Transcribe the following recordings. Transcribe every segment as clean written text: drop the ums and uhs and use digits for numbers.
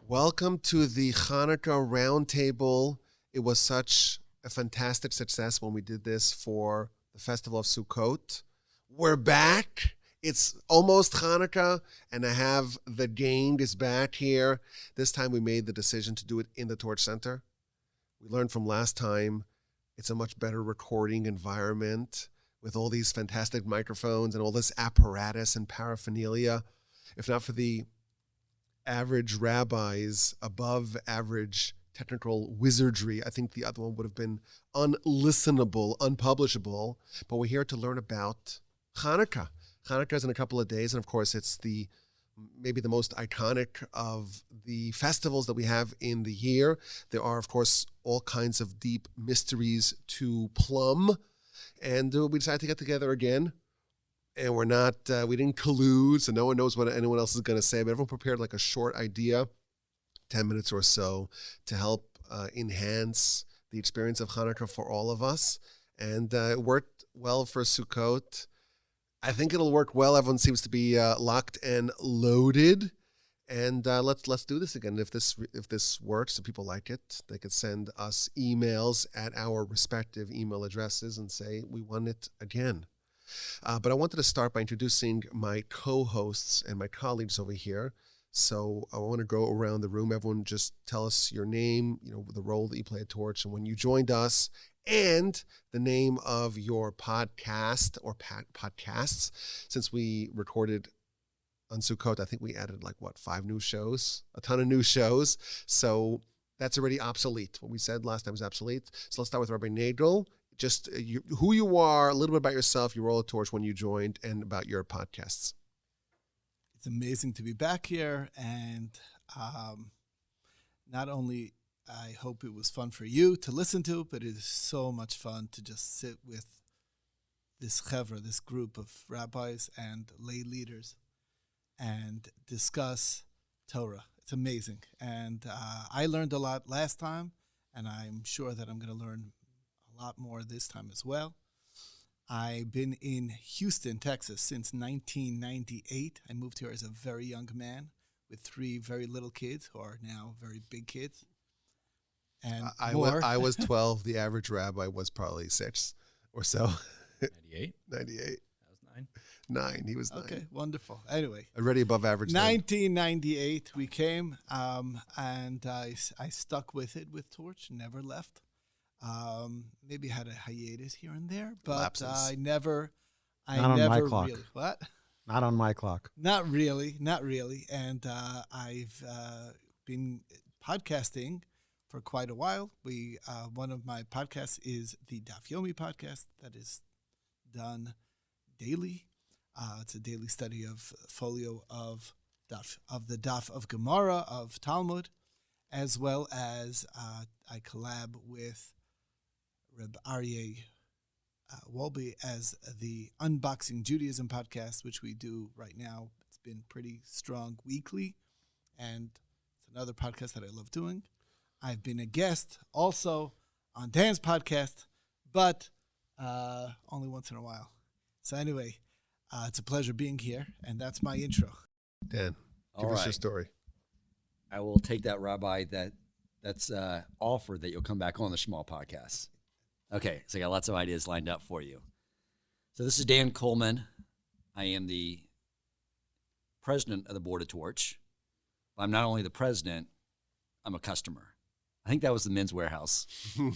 Welcome to the Chanukah Roundtable. It was such a fantastic success when we did this for the Festival of Sukkot. We're back. It's almost Chanukah, and I have the gang is back here. This time we made the decision to do it in the Torch Center. We learned from last time it's a much better recording environment with all these fantastic microphones and all this apparatus and paraphernalia. If not for the average rabbis, above average technical wizardry, I think the other one would have been unlistenable, unpublishable. But we're here to learn about Chanukah. Chanukah is in a couple of days, and of course it's maybe the most iconic of the festivals that we have in the year. There are, of course, all kinds of deep mysteries to plumb, and we decided to get together again. And we didn't collude, so no one knows what anyone else is going to say, but everyone prepared like a short idea, 10 minutes or so, to help enhance the experience of Chanukah for all of us. And it worked well for Sukkot. I think it'll work well. Everyone seems to be locked and loaded. And let's do this again. If this works, if people like it, they could send us emails at our respective email addresses and say, we want it again. But I wanted to start by introducing my co-hosts and my colleagues over here. So I want to go around the room. Everyone just tell us your name, the role that you play at Torch and when you joined us, and the name of your podcast or podcasts. Since we recorded on Sukkot, I think we added 5 new shows, a ton of new shows. So that's already obsolete. What we said last time was obsolete. So let's start with Rabbi Nagel. Just who you are, a little bit about yourself, your role at Torch when you joined, and about your podcasts. It's amazing to be back here, and not only I hope it was fun for you to listen to, but it is so much fun to just sit with this chevra, this group of rabbis and lay leaders, and discuss Torah. It's amazing, and I learned a lot last time, and I'm sure that I'm going to learn a lot more this time as well. I've been in Houston, Texas since 1998. I moved here as a very young man with 3 very little kids who are now very big kids. And I was 12. The average rabbi was probably 6 or so. 98? 98. That was 9. 9. He was 9. Okay, wonderable. Anyway. Already above average. 1998 we came, and I stuck with it with Torch, never left. Maybe had a hiatus here and there, but Lapses. I never on my clock. really. What? Not on my clock. Not really. And I've been podcasting for quite a while. One of my podcasts is the Daf Yomi podcast that is done daily. It's a daily study of folio of the Daf of Gemara, of Talmud, as well as I collab with Reb Aryeh Wolbe as the Unboxing Judaism podcast, which we do right now. It's been pretty strong weekly, and it's another podcast that I love doing. I've been a guest also on Dan's podcast, but only once in a while. So anyway, it's a pleasure being here, and that's my intro. Dan, give us your story. I will take that, Rabbi, that's offer that you'll come back on the Shema podcast. Okay, so I got lots of ideas lined up for you. So this is Dan Coleman. I am the president of the board of Torch. I'm not only the president, I'm a customer. I think that was the Men's Warehouse.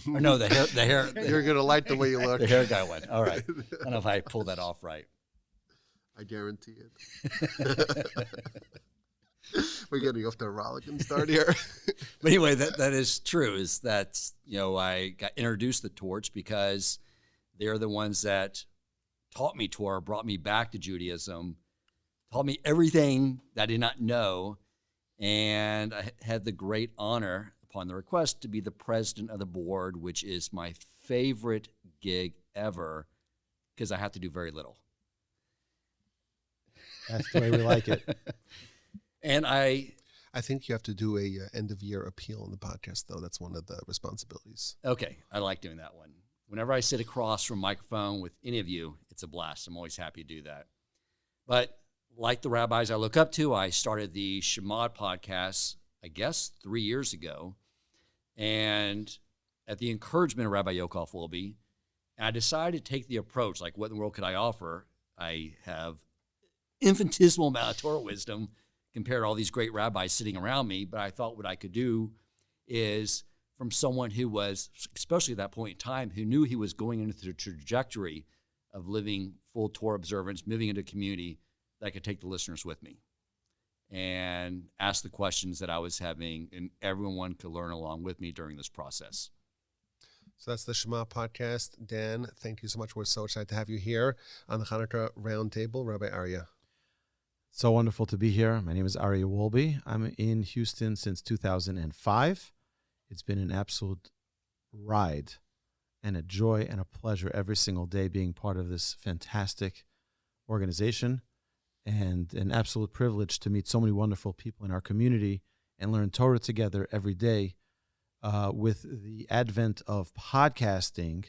Or no, the hair. You're going to like the way you look. The hair guy one. All right. I don't know if I pulled that off right. I guarantee it. We're getting off to a rollicking start here. But anyway, that is true, is that, I got introduced to Torch because they're the ones that taught me Torah, brought me back to Judaism, taught me everything that I did not know, and I had the great honor, upon the request, to be the president of the board, which is my favorite gig ever, because I have to do very little. That's the way we like it. And I think you have to do a end of year appeal on the podcast, though. That's one of the responsibilities. Okay, I like doing that one. Whenever I sit across from a microphone with any of you, it's a blast. I'm always happy to do that. But like the rabbis I look up to, I started the Shema podcast I guess, 3 years ago. And at the encouragement of Rabbi Yaakov Wolbe, I decided to take the approach, like, what in the world could I offer? I have infinitesimal amount of Torah wisdom compared to all these great rabbis sitting around me, but I thought what I could do is from someone who was, especially at that point in time, who knew he was going into the trajectory of living full Torah observance, moving into a community, that I could take the listeners with me and ask the questions that I was having, and everyone could learn along with me during this process. So that's the Shema podcast. Dan, thank you so much. We're so excited to have you here on the Chanukah Roundtable. Rabbi Aryeh. So wonderful to be here. My name is Aryeh Wolbe. I'm in Houston since 2005. It's been an absolute ride and a joy and a pleasure every single day being part of this fantastic organization, and an absolute privilege to meet so many wonderful people in our community and learn Torah together every day. With the advent of podcasting,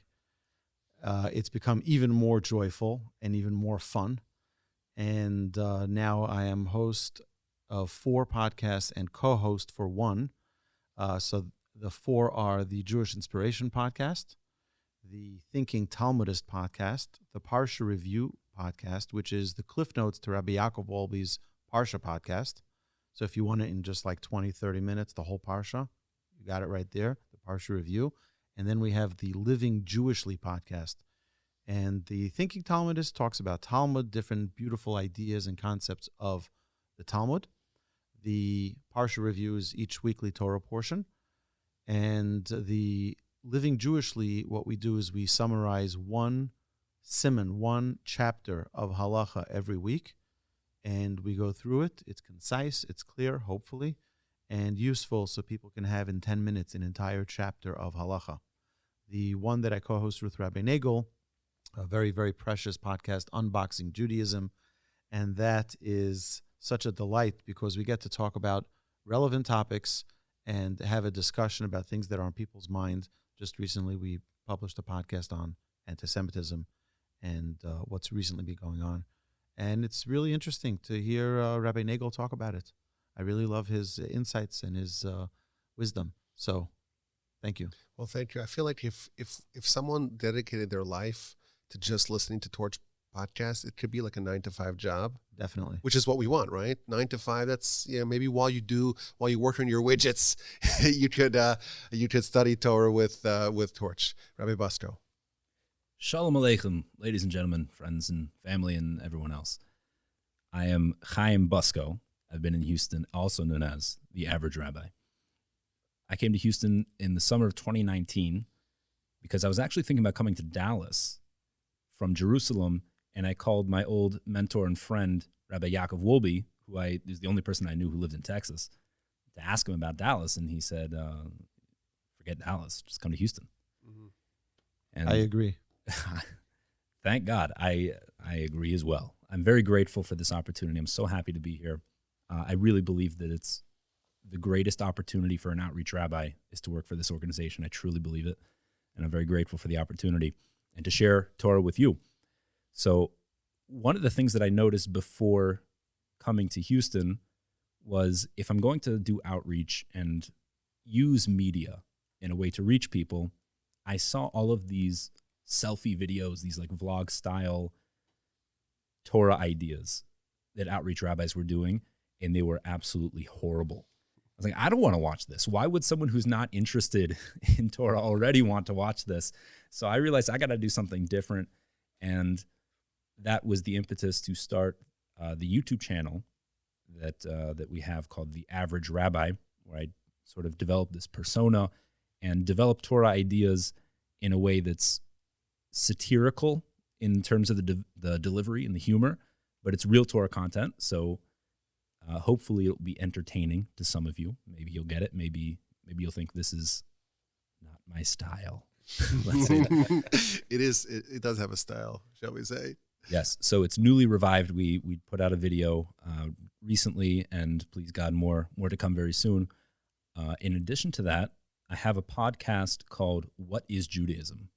it's become even more joyful and even more fun. And now I am host of 4 podcasts and co-host for one. So the 4 are the Jewish Inspiration Podcast, the Thinking Talmudist Podcast, the Parsha Review Podcast, which is the Cliff Notes to Rabbi Yaakov Wolbe's Parsha Podcast. So if you want it in just like 20, 30 minutes, the whole Parsha, you got it right there, the Parsha Review. And then we have the Living Jewishly Podcast. And the Thinking Talmudist talks about Talmud, different beautiful ideas and concepts of the Talmud. The Parsha Review is each weekly Torah portion. And the Living Jewishly, what we do is we summarize one siman, one chapter of halacha every week. And we go through it. It's concise, it's clear, hopefully, and useful so people can have in 10 minutes an entire chapter of halacha. The one that I co-host with Rabbi Nagel, a very, very precious podcast, Unboxing Judaism, and that is such a delight because we get to talk about relevant topics and have a discussion about things that are on people's mind. Just recently, we published a podcast on anti-Semitism and what's recently been going on. And it's really interesting to hear Rabbi Nagel talk about it. I really love his insights and his wisdom. So, thank you. Well, thank you. I feel like if someone dedicated their life to just listening to Torch podcasts, it could be like a 9-to-5 job. Definitely. Which is what we want, right? 9 to 5. That's, maybe while you work on your widgets, you could study Torah with Torch. Rabbi Busko. Shalom Aleichem, ladies and gentlemen, friends and family and everyone else. I am Chaim Busko. I've been in Houston, also known as the Average Rabbi. I came to Houston in the summer of 2019 because I was actually thinking about coming to Dallas from Jerusalem, and I called my old mentor and friend, Rabbi Yaakov Wolbe, who is the only person I knew who lived in Texas, to ask him about Dallas, and he said, forget Dallas, just come to Houston. Mm-hmm. And I agree. Thank God. I agree as well. I'm very grateful for this opportunity. I'm so happy to be here. I really believe that it's the greatest opportunity for an outreach rabbi is to work for this organization. I truly believe it. And I'm very grateful for the opportunity and to share Torah with you. So one of the things that I noticed before coming to Houston was if I'm going to do outreach and use media in a way to reach people, I saw all of these selfie videos, these like vlog style Torah ideas that outreach rabbis were doing, and they were absolutely horrible. I was like, I don't want to watch this. Why would someone who's not interested in Torah already want to watch this? So I realized I got to do something different, and that was the impetus to start the YouTube channel that we have called The Average Rabbi, where I sort of developed this persona and developed Torah ideas in a way that's satirical in terms of the delivery and the humor, but it's real Torah content. So hopefully it'll be entertaining to some of you. Maybe you'll get it. Maybe you'll think this is not my style. Let's say that. It does have a style, shall we say? Yes. So it's newly revived. We put out a video recently, and please God, more to come very soon. In addition to that, I have a podcast called What is Judaism,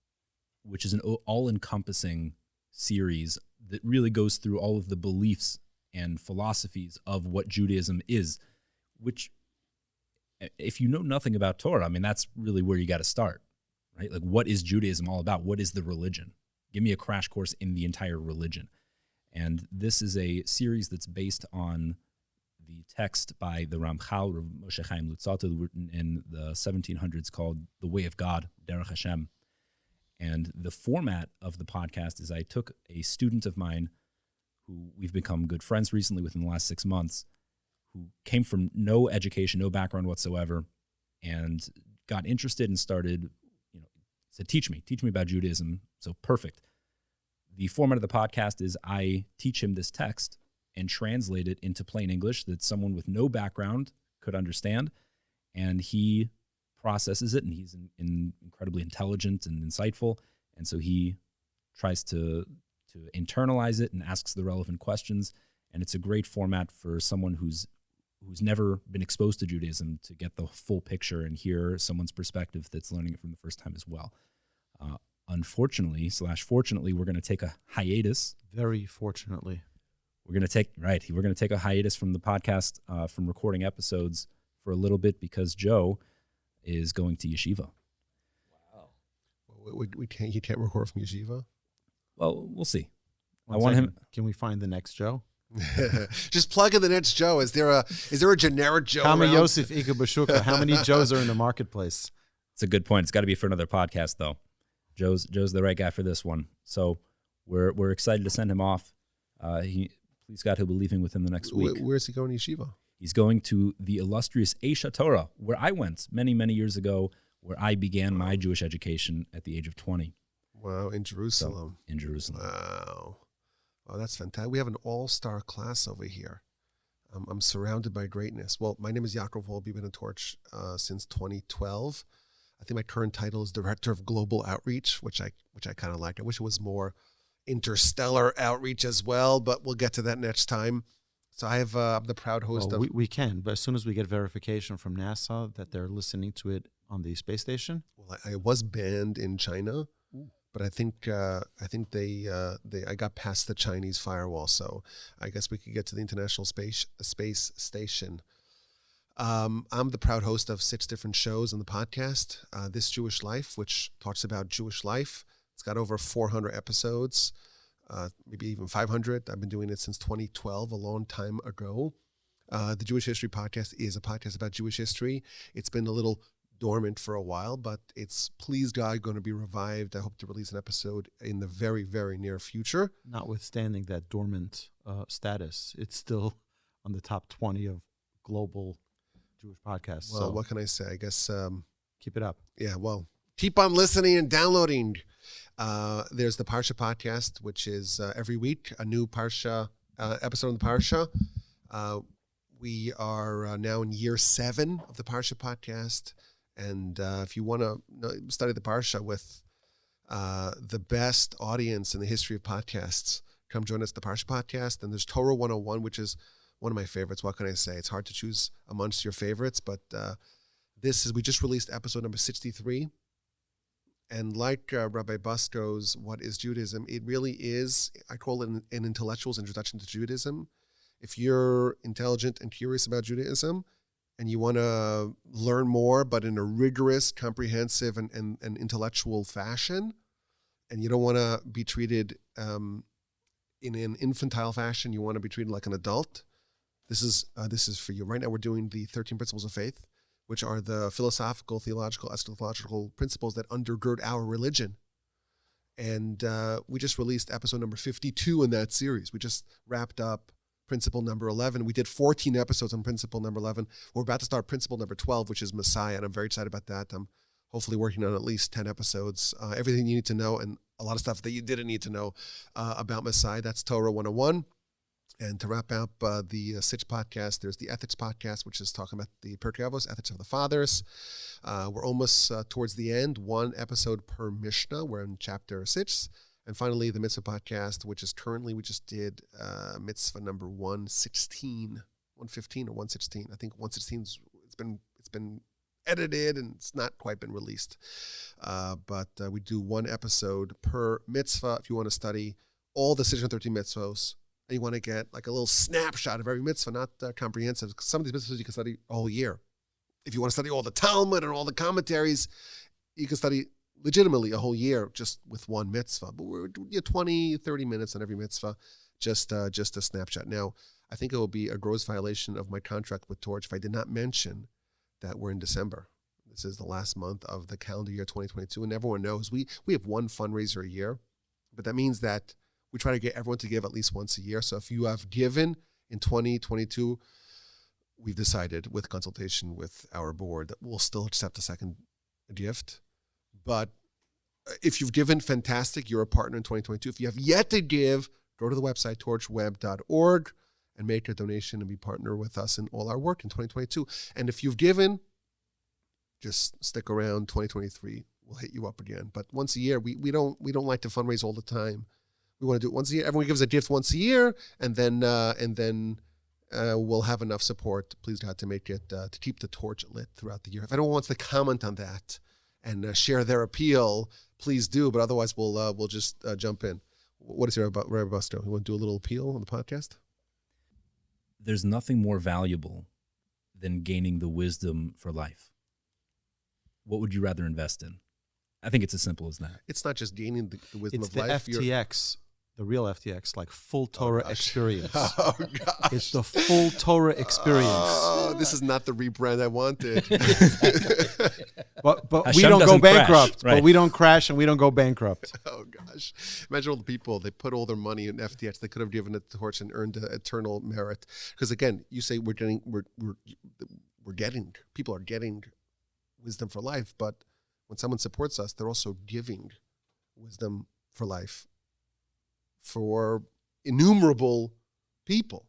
which is an all-encompassing series that really goes through all of the beliefs and philosophies of what Judaism is, which if you know nothing about Torah, I mean, that's really where you got to start, right? Like, what is Judaism all about? What is the religion? Give me a crash course in the entire religion. And this is a series that's based on the text by the Ramchal, Rav Moshe Chaim Luzzatto, written in the 1700s, called The Way of God, Derech Hashem. And the format of the podcast is I took a student of mine who we've become good friends recently within the last 6 months, who came from no education, no background whatsoever, and got interested and started, said, teach me about Judaism. So perfect. The format of the podcast is I teach him this text and translate it into plain English that someone with no background could understand, and he processes it, and he's incredibly intelligent and insightful, and so he tries to internalize it and asks the relevant questions, and it's a great format for someone who's never been exposed to Judaism to get the full picture and hear someone's perspective that's learning it from the first time as well. Unfortunately/fortunately, we're going to take a hiatus. Very fortunately. We're going to take a hiatus from the podcast, from recording episodes for a little bit, because Joe is going to yeshiva. Wow. He can't record from yeshiva? Well, we'll see. Can we find the next Joe? Just plug in the next Joe. Is there a generic Joe? Kama around? Yosef Ika Bashuka. How many Joes are in the marketplace? It's a good point. It's got to be for another podcast, though. Joe's the right guy for this one. So we're excited to send him off. Please God, he'll be leaving within the next week. Where's he going to yeshiva? He's going to the illustrious Eish Torah, where I went many, many years ago, where I began my Jewish education at the age of 20. Wow, in Jerusalem. So, in Jerusalem. Wow. Oh, that's fantastic. We have an all-star class over here. I'm surrounded by greatness. Well, my name is Yaakov Wolbe, been a Torch since 2012. I think my current title is Director of Global Outreach, which I kind of like. I wish it was more interstellar outreach as well, but we'll get to that next time. So I have I'm the proud host of... We can, but as soon as we get verification from NASA that they're listening to it on the space station. Well, I was banned in China, but I think they I got past the Chinese firewall, so I guess we could get to the International Space Station. I'm the proud host of 6 different shows on the podcast. This Jewish Life, which talks about Jewish life. It's got over 400 episodes. Maybe even 500. I've been doing it since 2012, a long time ago. The Jewish History Podcast is a podcast about Jewish history. It's been a little dormant for a while, but it's, please God, going to be revived. I hope to release an episode in the very, very near future. Notwithstanding that dormant status, it's still on the top 20 of global Jewish podcasts. Well, what can I say? I guess... keep it up. Yeah, well, keep on listening and downloading. There's the Parsha podcast, which is every week a new Parsha episode of the Parsha. We are now in year 7 of the Parsha podcast, and if you want to study the Parsha with the best audience in the history of podcasts, come join us at the Parsha podcast. And there's Torah 101, which is one of my favorites. What can I say? It's hard to choose amongst your favorites, but we just released episode number 63. And like Rabbi Busco's What is Judaism? It really is, I call it an intellectual's introduction to Judaism. If you're intelligent and curious about Judaism and you want to learn more, but in a rigorous, comprehensive, and intellectual fashion, and you don't want to be treated in an infantile fashion, you want to be treated like an adult, this is for you. Right now we're doing the 13 Principles of Faith, which are the philosophical, theological, eschatological principles that undergird our religion. And we just released episode number 52 in that series. We just wrapped up principle number 11. We did 14 episodes on principle number 11. We're about to start principle number 12, which is Messiah, and I'm very excited about that. I'm hopefully working on at least 10 episodes. Everything you need to know, and a lot of stuff that you didn't need to know about Messiah. That's Torah 101. And to wrap up the Sitch podcast, there's the Ethics podcast, which is talking about the Pirkei Avos, Ethics of the Fathers. We're almost towards the end, 1 episode per Mishnah. We're in chapter 6. And finally, the Mitzvah podcast, which is currently, we just did Mitzvah number 116, 115 or 116. I think 116, it's been edited and it's not quite been released. But we do 1 episode per mitzvah. If you want to study all the 613 mitzvahs, and you want to get like a little snapshot of every mitzvah, not comprehensive. Some of these mitzvahs you can study all year. If you want to study all the Talmud and all the commentaries, you can study legitimately a whole year just with one mitzvah. But we're 20, 30 minutes on every mitzvah, just a snapshot. Now, I think it will be a gross violation of my contract with Torch if I did not mention that we're in December. This is the last month of the calendar year 2022, and everyone knows we have one fundraiser a year, but that means that we try to get everyone to give at least once a year. So if you have given in 2022, we've decided with consultation with our board that we'll still accept a second gift. But if you've given, fantastic, you're a partner in 2022. If you have yet to give, go to the website, torchweb.org, and make a donation and be partner with us in all our work in 2022. And if you've given, just stick around. 2023, we'll hit you up again. But once a year, we don't like to fundraise all the time. We want to do it once a year. Everyone gives a gift once a year, and then we'll have enough support, please God, to make it to keep the torch lit throughout the year. If anyone wants to comment on that and share their appeal, please do. But otherwise, we'll just jump in. What is your about Rabbi Busto? You want to do a little appeal on the podcast? There's nothing more valuable than gaining the wisdom for life. What would you rather invest in? I think it's as simple as that. It's not just gaining the wisdom It's of the life. FTX, the real FTX, like full Torah experience. Oh, gosh. It's the full Torah experience. Oh, this is not the rebrand I wanted. But Hashem we don't go doesn't crash, bankrupt. right. But we don't crash and we don't go bankrupt. Oh, gosh. Imagine all the people, they put all their money in FTX. They could have given it to Torch and earned eternal merit. Because again, you say people are getting wisdom for life, but when someone supports us, they're also giving wisdom for life for innumerable people.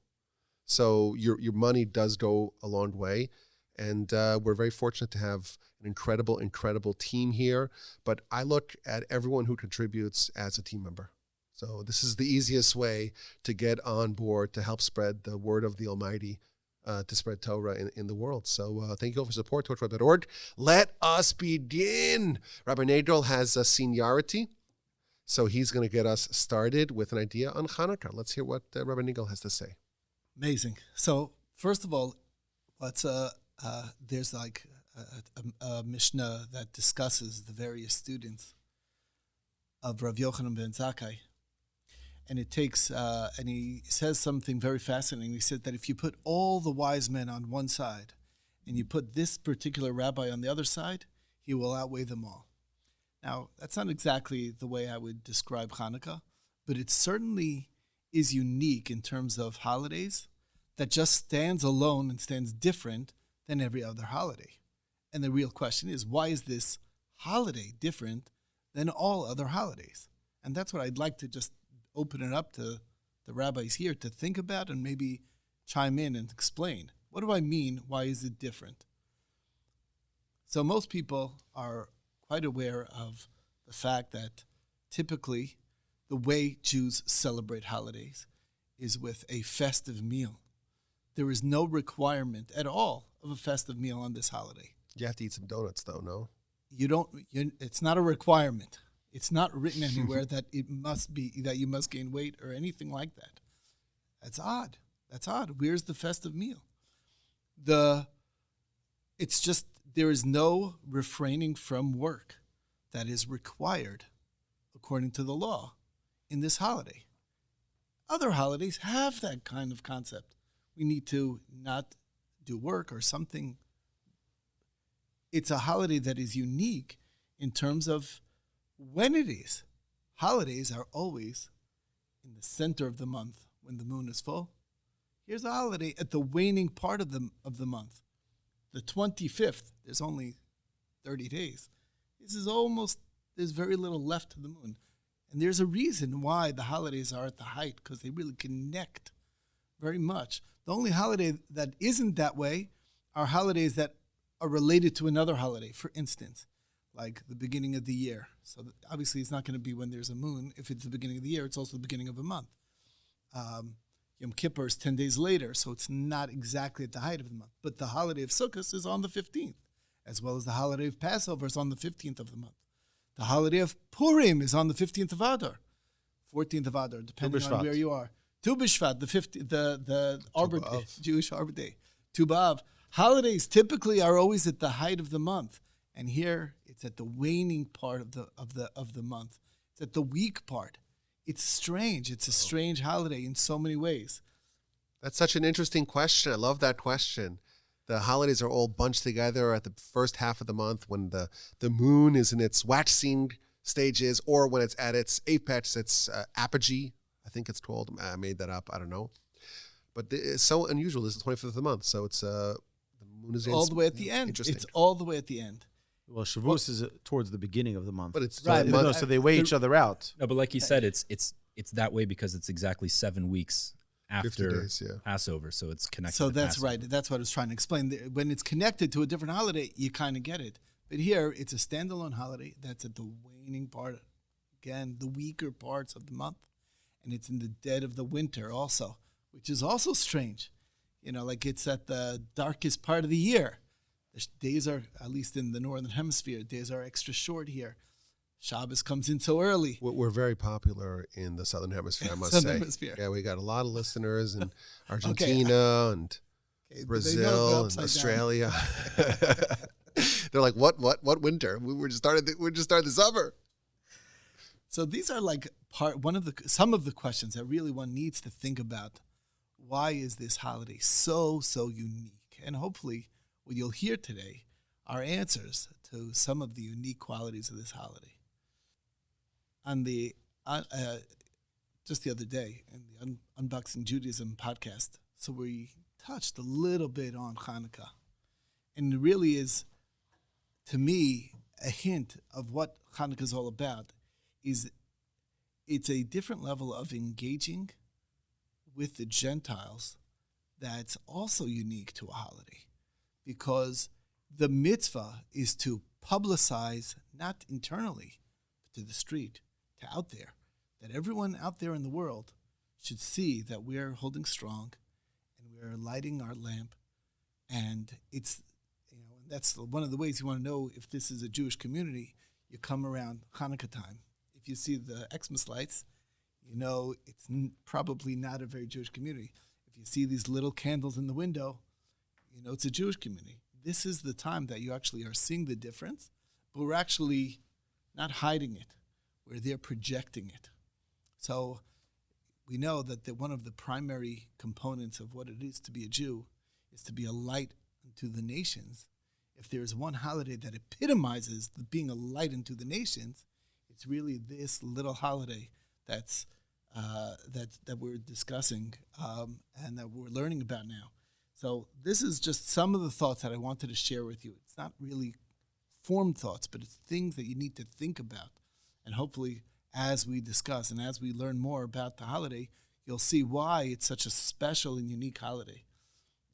So your money does go a long way. And we're very fortunate to have an incredible team here. But I look at everyone who contributes as a team member. So this is the easiest way to get on board to help spread the word of the Almighty, to spread Torah in the world. So thank you all for support, torchweb.org. Let us begin. Rabbi Nadel has a seniority, so he's going to get us started with an idea on Chanukah. Let's hear what Rabbi Nadel has to say. Amazing. So first of all, there's like a Mishnah that discusses the various students of Rav Yochanan ben Zakkai. And it takes, and he says something very fascinating. He said that if you put all the wise men on one side and you put this particular rabbi on the other side, he will outweigh them all. Now, that's not exactly the way I would describe Chanukah, but it certainly is unique in terms of holidays that just stands alone and stands different than every other holiday. And the real question is, why is this holiday different than all other holidays? And that's what I'd like to just open it up to the rabbis here to think about and maybe chime in and explain. What do I mean? Why is it different? So most people are quite aware of the fact that typically the way Jews celebrate holidays is with a festive meal. There is no requirement at all of a festive meal on this holiday. You have to eat some donuts, though, no? It's not a requirement. It's not written anywhere that it must be, that you must gain weight or anything like that. That's odd. Where's the festive meal? It's just, there is no refraining from work that is required according to the law in this holiday. Other holidays have that kind of concept. We need to not do work or something. It's a holiday that is unique in terms of when it is. Holidays are always in the center of the month when the moon is full. Here's a holiday at the waning part of the month. The 25th, there's only 30 days. There's very little left to the moon. And there's a reason why the holidays are at the height, because they really connect very much. The only holiday that isn't that way are holidays that are related to another holiday. For instance, like the beginning of the year. So obviously it's not going to be when there's a moon. If it's the beginning of the year, it's also the beginning of a month. Yom Kippur is 10 days later, so it's not exactly at the height of the month. But the holiday of Sukkot is on the 15th, as well as the holiday of Passover is on the 15th of the month. The holiday of Purim is on the 15th of Adar, 14th of Adar, depending on where you are. Tu B'Shvat, the Arbor Day, Jewish Arbor Day. Tu B'Av. Holidays typically are always at the height of the month, and here it's at the waning part of the month. It's at the weak part. It's strange. It's a strange holiday in so many ways. That's such an interesting question. I love that question. The holidays are all bunched together at the first half of the month when the moon is in its waxing stages, or when it's at its apex, its apogee, I think it's called. I made that up. I don't know. But it's so unusual. This is the 25th of the month, so it's the moon is all the way at the end. Interesting. It's all the way at the end. Well, Shavuos is towards the beginning of the month. But it's Right, month- No, so they weigh each other out. No, but like you said, it's that way because it's exactly 7 weeks 50 after days, yeah. Passover, so it's connected. So to that's Passover. right. That's what I was trying to explain. When it's connected to a different holiday, you kind of get it. But here, it's a standalone holiday that's at the waning part, again, the weaker parts of the month. And it's in the dead of the winter also, which is also strange. Like it's at the darkest part of the year. The days are, at least in the Northern Hemisphere, days are extra short here. Shabbos comes in so early. We're very popular in the Southern Hemisphere, I must Southern say. Hemisphere. Yeah, we got a lot of listeners in Argentina and Okay, but they know Brazil they're and upside Australia. They're like, what winter? We just started the summer. So these are like some of the questions that really one needs to think about. Why is this holiday so unique? And hopefully what you'll hear today are answers to some of the unique qualities of this holiday. On the just the other day in the Unboxing Judaism podcast, so we touched a little bit on Chanukah, and it really is, to me, a hint of what Chanukah is all about. It's a different level of engaging with the Gentiles that's also unique to a holiday, because the mitzvah is to publicize, not internally, but to the street, to out there, that everyone out there in the world should see that we're holding strong and we're lighting our lamp. And it's, that's one of the ways you want to know if this is a Jewish community. You come around Hanukkah time. If you see the Xmas lights, you know it's probably not a very Jewish community. If you see these little candles in the window, you know it's a Jewish community. This is the time that you actually are seeing the difference, but we're actually not hiding it. We're there projecting it. So we know that one of the primary components of what it is to be a Jew is to be a light unto the nations. If there is one holiday that epitomizes being a light unto the nations, it's really this little holiday that we're discussing and that we're learning about now. So this is just some of the thoughts that I wanted to share with you. It's not really formed thoughts, but it's things that you need to think about. And hopefully, as we discuss and as we learn more about the holiday, you'll see why it's such a special and unique holiday.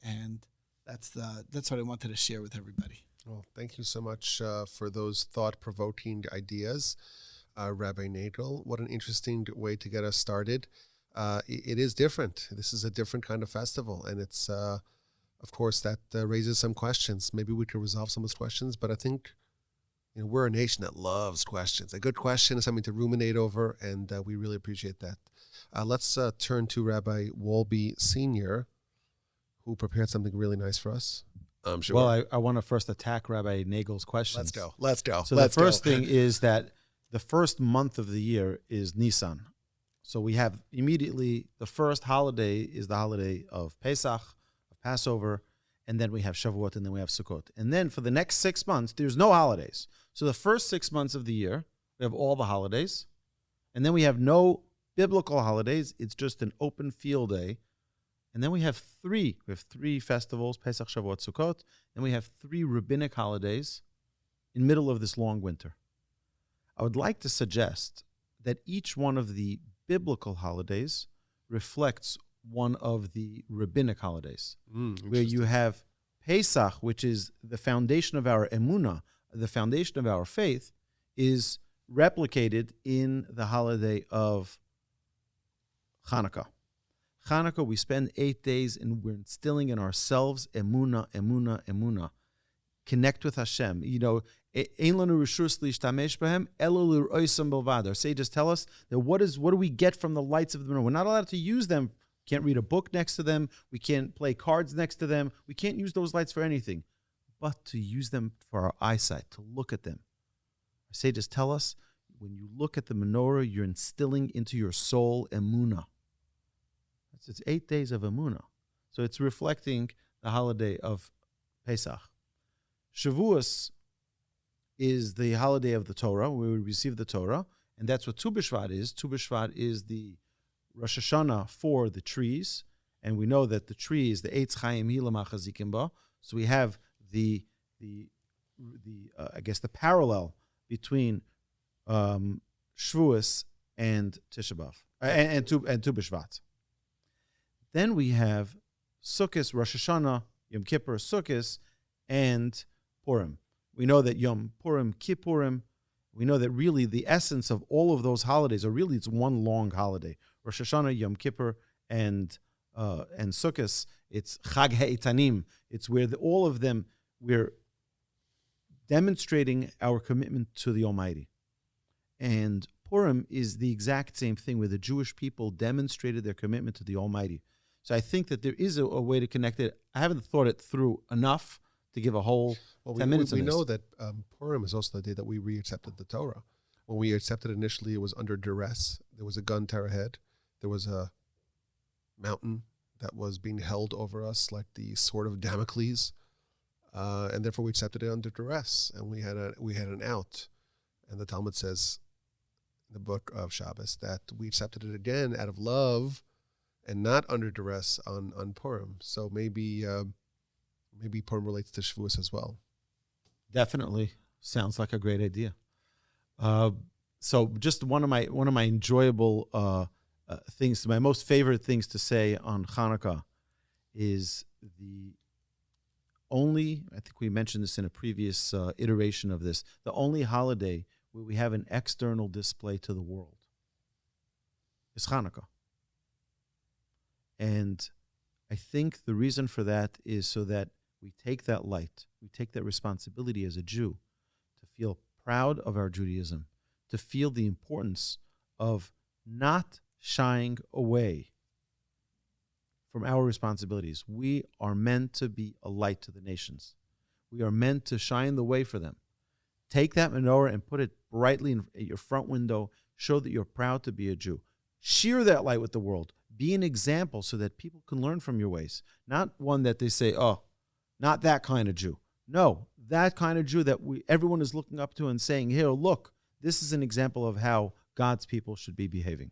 And that's what I wanted to share with everybody. Well, thank you so much for those thought-provoking ideas, Rabbi Nagel. What an interesting way to get us started. It is different. This is a different kind of festival, and it's, of course, that raises some questions. Maybe we could resolve some of those questions, but I think we're a nation that loves questions. A good question is something to ruminate over, and we really appreciate that. Let's turn to Rabbi Wolbe Sr., who prepared something really nice for us. I'm sure. Well, I want to first attack Rabbi Nagel's questions. Let's go. So the first thing is that the first month of the year is Nisan. So we have immediately the first holiday is the holiday of Pesach, of Passover, and then we have Shavuot, and then we have Sukkot. And then for the next 6 months, there's no holidays. So the first 6 months of the year, we have all the holidays, and then we have no biblical holidays. It's just an open field day. And then we have three festivals, Pesach, Shavuot, Sukkot, and we have 3 rabbinic holidays in the middle of this long winter. I would like to suggest that each one of the biblical holidays reflects one of the rabbinic holidays, where you have Pesach, which is the foundation of our emunah, the foundation of our faith, is replicated in the holiday of Chanukah. Chanukah, we spend 8 days and we're instilling in ourselves emunah, emunah, emunah. Connect with Hashem. Ein lanu reshus lishtamesh b'hem elo l'roisam bilvad. Our sages tell us that what do we get from the lights of the menorah? We're not allowed to use them Can't read a book next to them. We can't play cards next to them. We can't use those lights for anything, but to use them for our eyesight, to look at them. Our sages tell us, when you look at the menorah, you're instilling into your soul emunah. It's 8 days of emunah. So it's reflecting the holiday of Pesach. Shavuos is the holiday of the Torah, where we receive the Torah, and that's what Tu B'Shvat is. Tu B'Shvat is the Rosh Hashanah for the trees, and we know that the tree is the Eitz Chaim Hilam HaChazikim Ba. So we have the parallel between Shavuos and Tisha B'Av and Tu B'Shvat. Then we have Sukkot, Rosh Hashanah, Yom Kippur, Sukkot, and Purim. We know that Yom Purim, Kippurim, we know that really the essence of all of those holidays, or really it's one long holiday. Rosh Hashanah, Yom Kippur, and Sukkot, it's Chag HaEtanim. It's where all of them, we're demonstrating our commitment to the Almighty. And Purim is the exact same thing, where the Jewish people demonstrated their commitment to the Almighty. So I think that there is a way to connect it. I haven't thought it through enough to give a whole 10 minutes on this. We know that Purim is also the day that we reaccepted the Torah. When we accepted initially, it was under duress. There was a gun to our head. There was a mountain that was being held over us like the sword of Damocles. And therefore we accepted it under duress. And we had an out. And the Talmud says in the book of Shabbos that we accepted it again out of love and not under duress on Purim. So maybe Purim relates to Shavuos as well. Definitely sounds like a great idea. So just one of my enjoyable things, my most favorite things to say on Chanukah is the only, I think we mentioned this in a previous iteration of this, the only holiday where we have an external display to the world is Chanukah. And I think the reason for that is so that we take that light, we take that responsibility as a Jew to feel proud of our Judaism, to feel the importance of not shying away from our responsibilities. We are meant to be a light to the nations. We are meant to shine the way for them. Take that menorah and put it brightly at your front window. Show that you're proud to be a Jew. Share that light with the world. Be an example so that people can learn from your ways. Not one that they say, oh, not that kind of Jew. No, that kind of Jew that everyone is looking up to and saying, here, look, this is an example of how God's people should be behaving.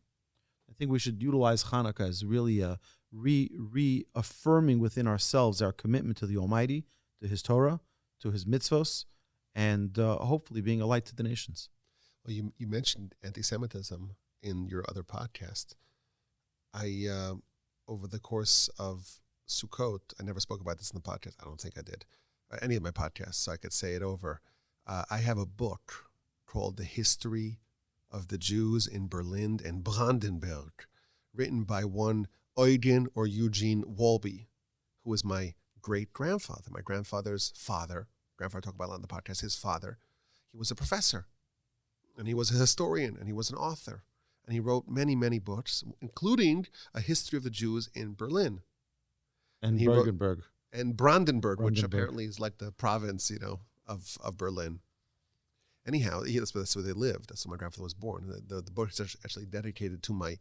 I think we should utilize Chanukah as really a reaffirming within ourselves our commitment to the Almighty, to His Torah, to His mitzvos, and hopefully being a light to the nations. Well, you mentioned anti-Semitism in your other podcast. I, over the course of Sukkot, I never spoke about this in the podcast. I don't think I did. Any of my podcasts, so I could say it over. I have a book called The History of the Jews in Berlin and Brandenburg, written by one Eugen or Eugene Wolbe, who was my great-grandfather, my grandfather's father. Grandfather talked about it on the podcast, his father. He was a professor, and he was a historian, and he was an author. And he wrote many, many books, including A History of the Jews in Berlin. And Brandenburg. And Brandenburg, which apparently is like the province, of Berlin. Anyhow, that's where they lived. That's where my grandfather was born. The book is actually dedicated to my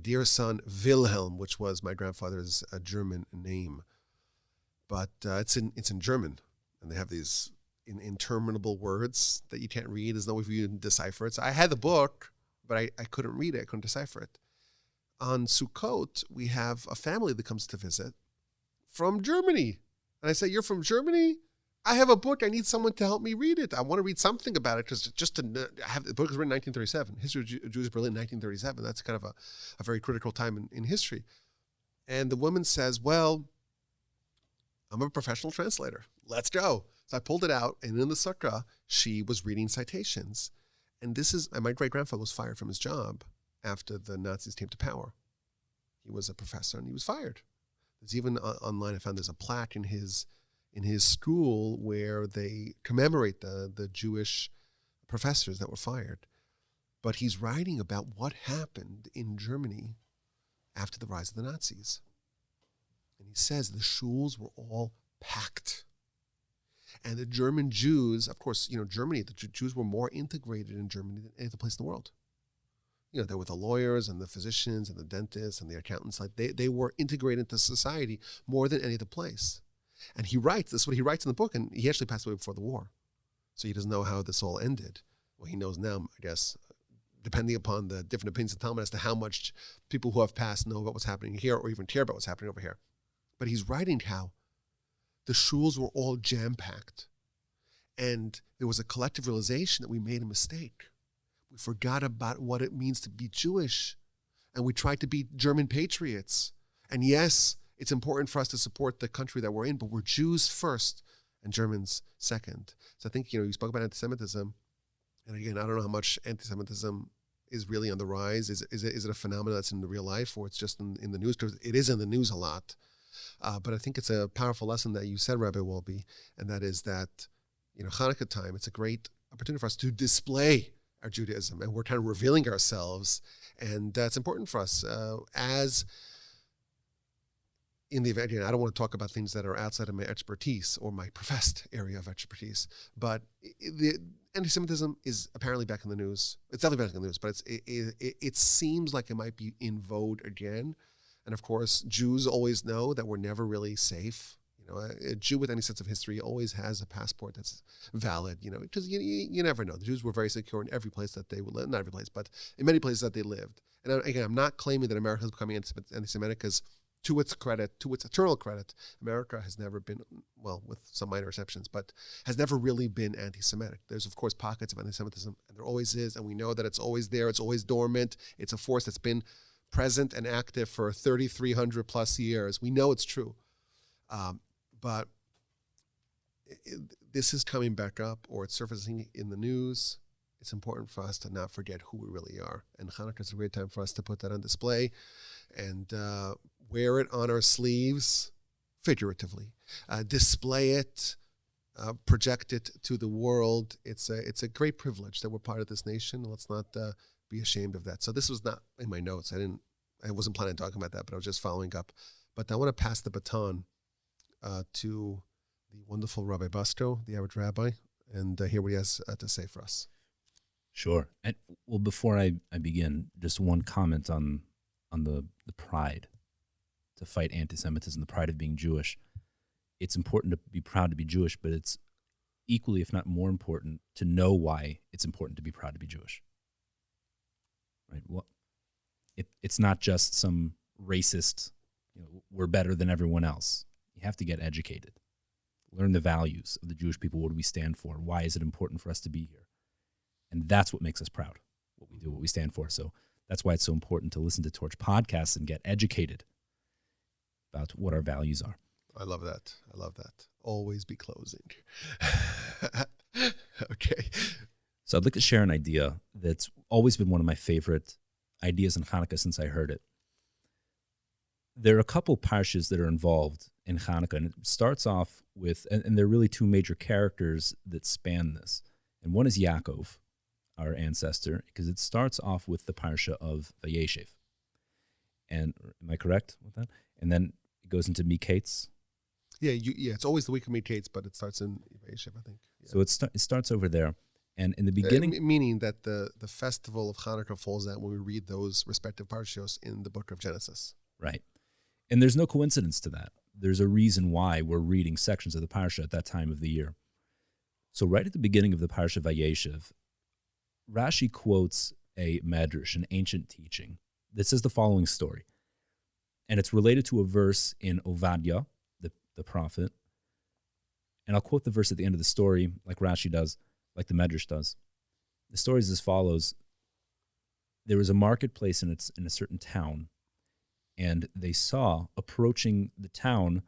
dear son, Wilhelm, which was my grandfather's German name. But it's in German, and they have these interminable words that you can't read. There's no way for you to decipher it. So I had the book, but I couldn't read it. I couldn't decipher it. On Sukkot, we have a family that comes to visit from Germany. And I say, you're from Germany? I have a book. I need someone to help me read it. I want to read something about it because the book was written in 1937. History of Jews Berlin, 1937. That's kind of a very critical time in history. And the woman says, well, I'm a professional translator. Let's go. So I pulled it out, and in the sukkah, she was reading citations. And my great-grandfather was fired from his job after the Nazis came to power. He was a professor, and he was fired. There's even online, I found there's a plaque in his school where they commemorate the Jewish professors that were fired. But he's writing about what happened in Germany after the rise of the Nazis. And he says the shuls were all packed. And the German Jews, of course, Germany, the Jews were more integrated in Germany than any other place in the world. There were the lawyers and the physicians and the dentists and the accountants. Like they were integrated into society more than any other place. And he writes, this is what he writes in the book, and he actually passed away before the war. So he doesn't know how this all ended. Well, he knows now, I guess, depending upon the different opinions of Talmud as to how much people who have passed know about what's happening here or even care about what's happening over here. But he's writing how the shuls were all jam-packed. And there was a collective realization that we made a mistake. We forgot about what it means to be Jewish. And we tried to be German patriots. And yes, it's important for us to support the country that we're in, but we're Jews first and Germans second. So I think, you spoke about anti-Semitism. And again, I don't know how much anti-Semitism is really on the rise. Is it a phenomenon that's in the real life, or it's just in the news? Because it is in the news a lot. But I think it's a powerful lesson that you said, Rabbi Wolbe, and that is that, Chanukah time, it's a great opportunity for us to display our Judaism, and we're kind of revealing ourselves. And it's important for us as in the event, I don't want to talk about things that are outside of my expertise or my professed area of expertise, but the anti-Semitism is apparently back in the news. It's definitely back in the news, but it seems like it might be in vogue again. And of course, Jews always know that we're never really safe. A Jew with any sense of history always has a passport that's valid, because you never know. The Jews were very secure in every place that they would live, not every place, but in many places that they lived. And again, I'm not claiming that America is becoming anti-Semitic, because to its eternal credit, America has never been, well, with some minor exceptions, but has never really been anti-Semitic. There's, of course, pockets of anti-Semitism, and there always is, and we know that it's always there. It's always dormant. It's a force that's been present and active for 3,300 plus years. We know it's true. But this is coming back up, or it's surfacing in the news. It's important for us to not forget who we really are. And Chanukah is a great time for us to put that on display and wear it on our sleeves, figuratively. Display it, project it to the world. It's a great privilege that we're part of this nation. Let's not be ashamed of that. So this was not in my notes. I wasn't planning on talking about that, but I was just following up. But I want to pass the baton to the wonderful Rabbi Busto, the average rabbi, and hear what he has to say for us. Sure. And well, before I begin, just one comment on the pride to fight anti-Semitism, the pride of being Jewish. It's important to be proud to be Jewish, but it's equally, if not more important, to know why it's important to be proud to be Jewish. Right? Well, it's not just some racist, we're better than everyone else. You have to get educated. Learn the values of the Jewish people. What do we stand for? Why is it important for us to be here? And that's what makes us proud, what we do, what we stand for. So that's why it's so important to listen to Torch podcasts and get educated about what our values are. I love that. Always be closing. Okay. So I'd like to share an idea that's always been one of my favorite ideas in Chanukah since I heard it. There are a couple parshas that are involved in Chanukah, and it starts off with, and there are really two major characters that span this. And one is Yaakov, our ancestor, because it starts off with the parsha of Vayeshev. And am I correct with that? And then it goes into Miketz. Yeah, it's always the week of Miketz, but it starts in Vayeshev, I think. Yeah. So it starts over there. And in the beginning... meaning that the festival of Chanukah falls out when we read those respective parshas in the book of Genesis. Right. And there's no coincidence to that. There's a reason why we're reading sections of the parsha at that time of the year. So right at the beginning of the parsha Vayeshev, Rashi quotes a medrash, an ancient teaching, that says the following story. And it's related to a verse in Ovadia, the prophet. And I'll quote the verse at the end of the story, like Rashi does, like the medrash does. The story is as follows. There was a marketplace in a certain town, and they saw approaching the town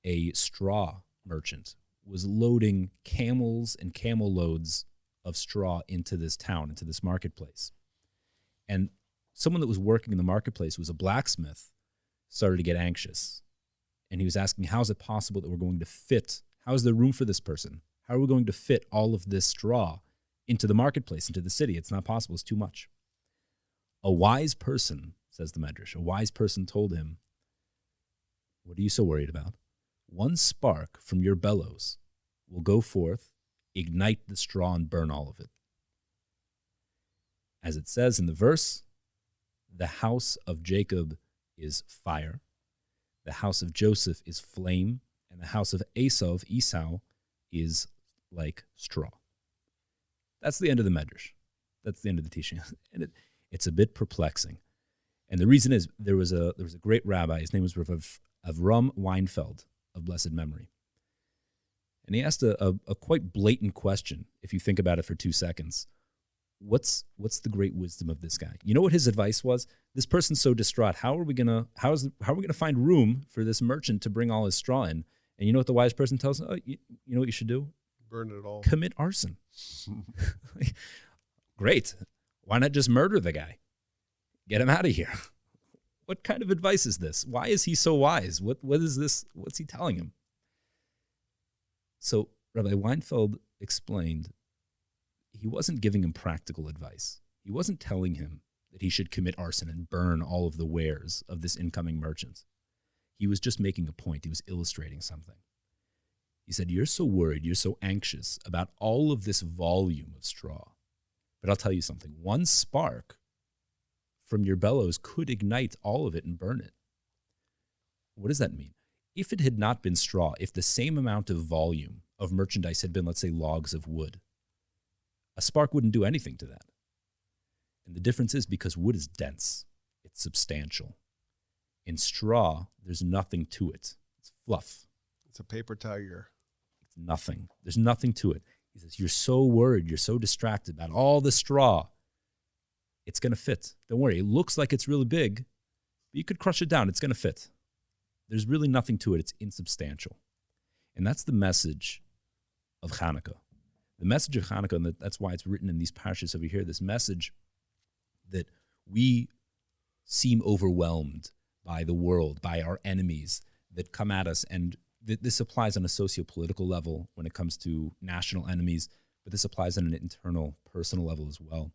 a straw merchant was loading camels and camel loads of straw into this town, into this marketplace. And someone that was working in the marketplace, who was a blacksmith, started to get anxious. And he was asking, how is it possible that we're going to fit? How is there room for this person? How are we going to fit all of this straw into the marketplace, into the city? It's not possible. It's too much. A wise person says the Medrash. A wise person told him, what are you so worried about? One spark from your bellows will go forth, ignite the straw, and burn all of it. As it says in the verse, the house of Jacob is fire, the house of Joseph is flame, and the house of Esau, is like straw. That's the end of the Medrash. That's the end of the teaching. And it's a bit perplexing. And the reason is there was a great rabbi, his name was Avram Weinfeld, of blessed memory. And he asked a quite blatant question, if you think about it for 2 seconds. What's the great wisdom of this guy? You know what his advice was? This person's so distraught. How are we gonna find room for this merchant to bring all his straw in? And you know what the wise person tells him? Oh, you know what you should do? Burn it all. Commit arson. Great. Why not just murder the guy? Get him out of here. What kind of advice is this? Why is he so wise? What is this? What's he telling him? So Rabbi Weinfeld explained he wasn't giving him practical advice. He wasn't telling him that he should commit arson and burn all of the wares of this incoming merchant. He was just making a point. He was illustrating something. He said, you're so worried, you're so anxious about all of this volume of straw. But I'll tell you something. One spark from your bellows could ignite all of it and burn it. What does that mean? If it had not been straw, if the same amount of volume of merchandise had been, let's say, logs of wood, a spark wouldn't do anything to that. And the difference is because wood is dense, it's substantial. In straw, there's nothing to it. It's fluff. It's a paper tiger. It's nothing. There's nothing to it. He says, you're so worried, you're so distracted about all the straw. It's going to fit. Don't worry. It looks like it's really big, but you could crush it down. It's going to fit. There's really nothing to it. It's insubstantial. And that's the message of Chanukah. The message of Chanukah, and that's why it's written in these parashas over here, this message that we seem overwhelmed by the world, by our enemies that come at us. And this applies on a socio-political level when it comes to national enemies, but this applies on an internal, personal level as well.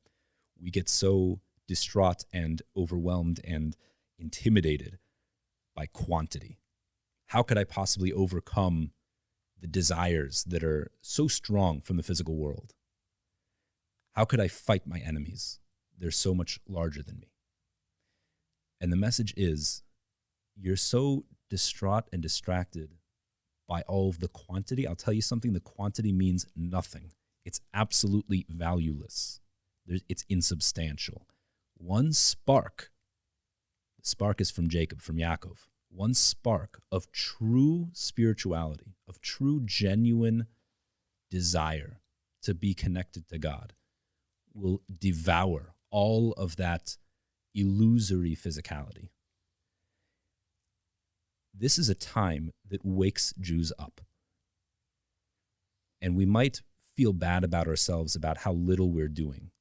We get so distraught and overwhelmed and intimidated by quantity. How could I possibly overcome the desires that are so strong from the physical world? How could I fight my enemies? They're so much larger than me. And the message is, you're so distraught and distracted by all of the quantity. I'll tell you something, the quantity means nothing. It's absolutely valueless. It's insubstantial. One spark, the spark is from Jacob, from Yaakov, one spark of true spirituality, of true genuine desire to be connected to God will devour all of that illusory physicality. This is a time that wakes Jews up. And we might feel bad about ourselves about how little we're doing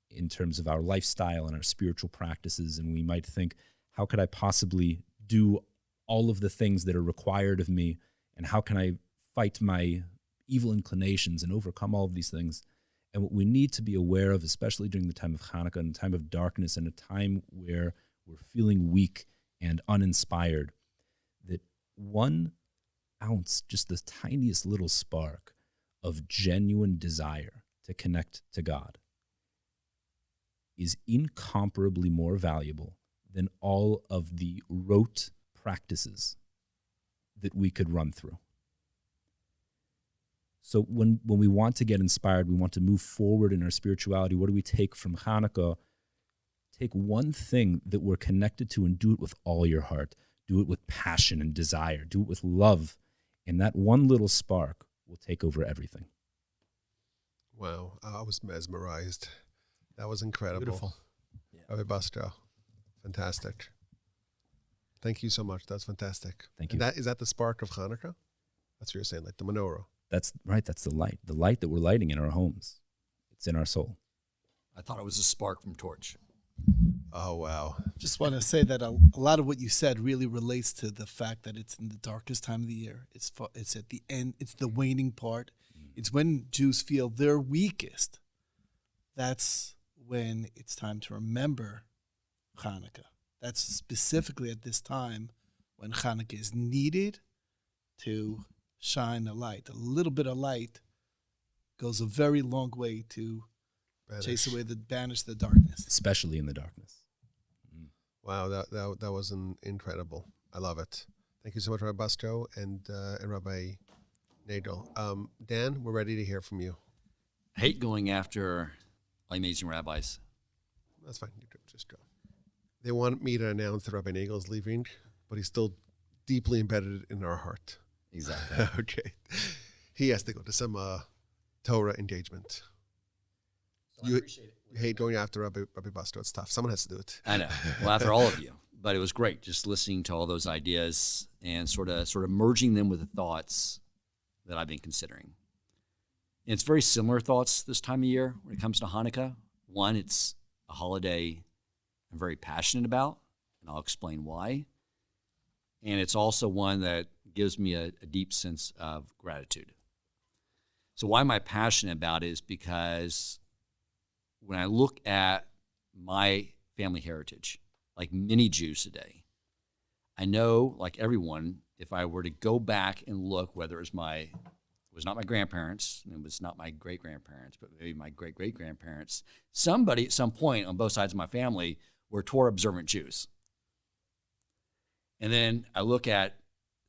in terms of our lifestyle and our spiritual practices. And we might think, how could I possibly do all of the things that are required of me? And how can I fight my evil inclinations and overcome all of these things? And what we need to be aware of, especially during the time of Chanukah and a time of darkness and a time where we're feeling weak and uninspired, that 1 ounce, just the tiniest little spark of genuine desire to connect to God, is incomparably more valuable than all of the rote practices that we could run through. So when we want to get inspired, we want to move forward in our spirituality, what do we take from Chanukah? Take one thing that we're connected to and do it with all your heart. Do it with passion and desire. Do it with love. And that one little spark will take over everything. Wow. I was mesmerized. That was incredible. Beautiful. Rabbi Bastra. Fantastic. Thank you so much. That's fantastic. Thank you. And is that the spark of Chanukah? That's what you're saying, like the menorah. That's right. That's the light that we're lighting in our homes. It's in our soul. I thought it was a spark from torch. Oh, wow. Just want to say that a lot of what you said really relates to the fact that it's in the darkest time of the year. It's at the end. It's the waning part. It's when Jews feel their weakest. That's when it's time to remember Chanukah. That's specifically at this time when Chanukah is needed to shine a light. A little bit of light goes a very long way to banish the darkness. Especially in the darkness. Wow, that was incredible. I love it. Thank you so much, Rabbi Bastro and Rabbi Nagel. Dan, we're ready to hear from you. I hate going after amazing rabbis. That's fine. You just go. They want me to announce that Rabbi Nagel is leaving, but he's still deeply embedded in our heart. Exactly. Okay. He has to go to some Torah engagement. So I appreciate it. You hate going after Rabbi Bastro. It's tough. Someone has to do it. I know. Well, after all of you. But it was great just listening to all those ideas and sort of merging them with the thoughts that I've been considering. And it's very similar thoughts this time of year when it comes to Hanukkah. One, it's a holiday I'm very passionate about, and I'll explain why. And it's also one that gives me a deep sense of gratitude. So why am I passionate about it is because when I look at my family heritage, like many Jews today, I know, like everyone, if I were to go back and look, whether it was not my grandparents, and it was not my great-grandparents, but maybe my great-great-grandparents, somebody at some point on both sides of my family were Torah-observant Jews. And then I look at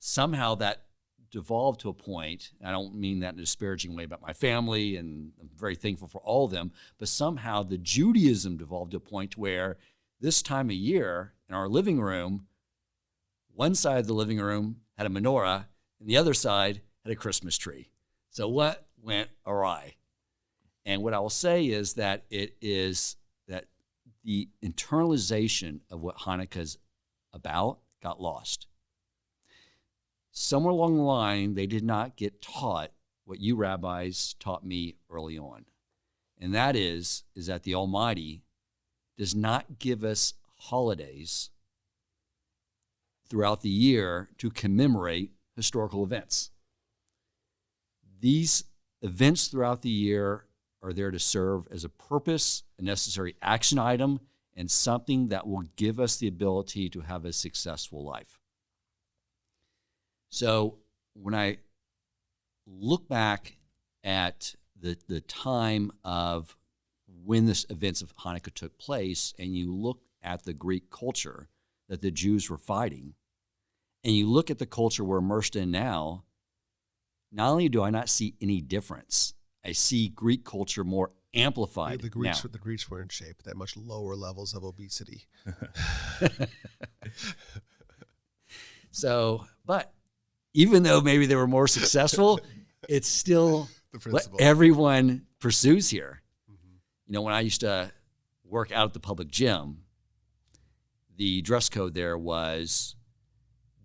somehow that devolved to a point, and I don't mean that in a disparaging way about my family, and I'm very thankful for all of them, but somehow the Judaism devolved to a point where this time of year in our living room, one side of the living room had a menorah, and the other side had a Christmas tree. So what went awry? And what I will say is that it is that the internalization of what Hanukkah is about got lost. Somewhere along the line, they did not get taught what you rabbis taught me early on. And that is that the Almighty does not give us holidays throughout the year to commemorate historical events. These events throughout the year are there to serve as a purpose, a necessary action item, and something that will give us the ability to have a successful life. So when I look back at the time of when this events of Hanukkah took place, and you look at the Greek culture that the Jews were fighting, and you look at the culture we're immersed in now, not only do I not see any difference, I see Greek culture more amplified the now. Greeks were in shape, at much lower levels of obesity. So, but even though maybe they were more successful, it's still what everyone pursues here. Mm-hmm. You know, when I used to work out at the public gym, the dress code there was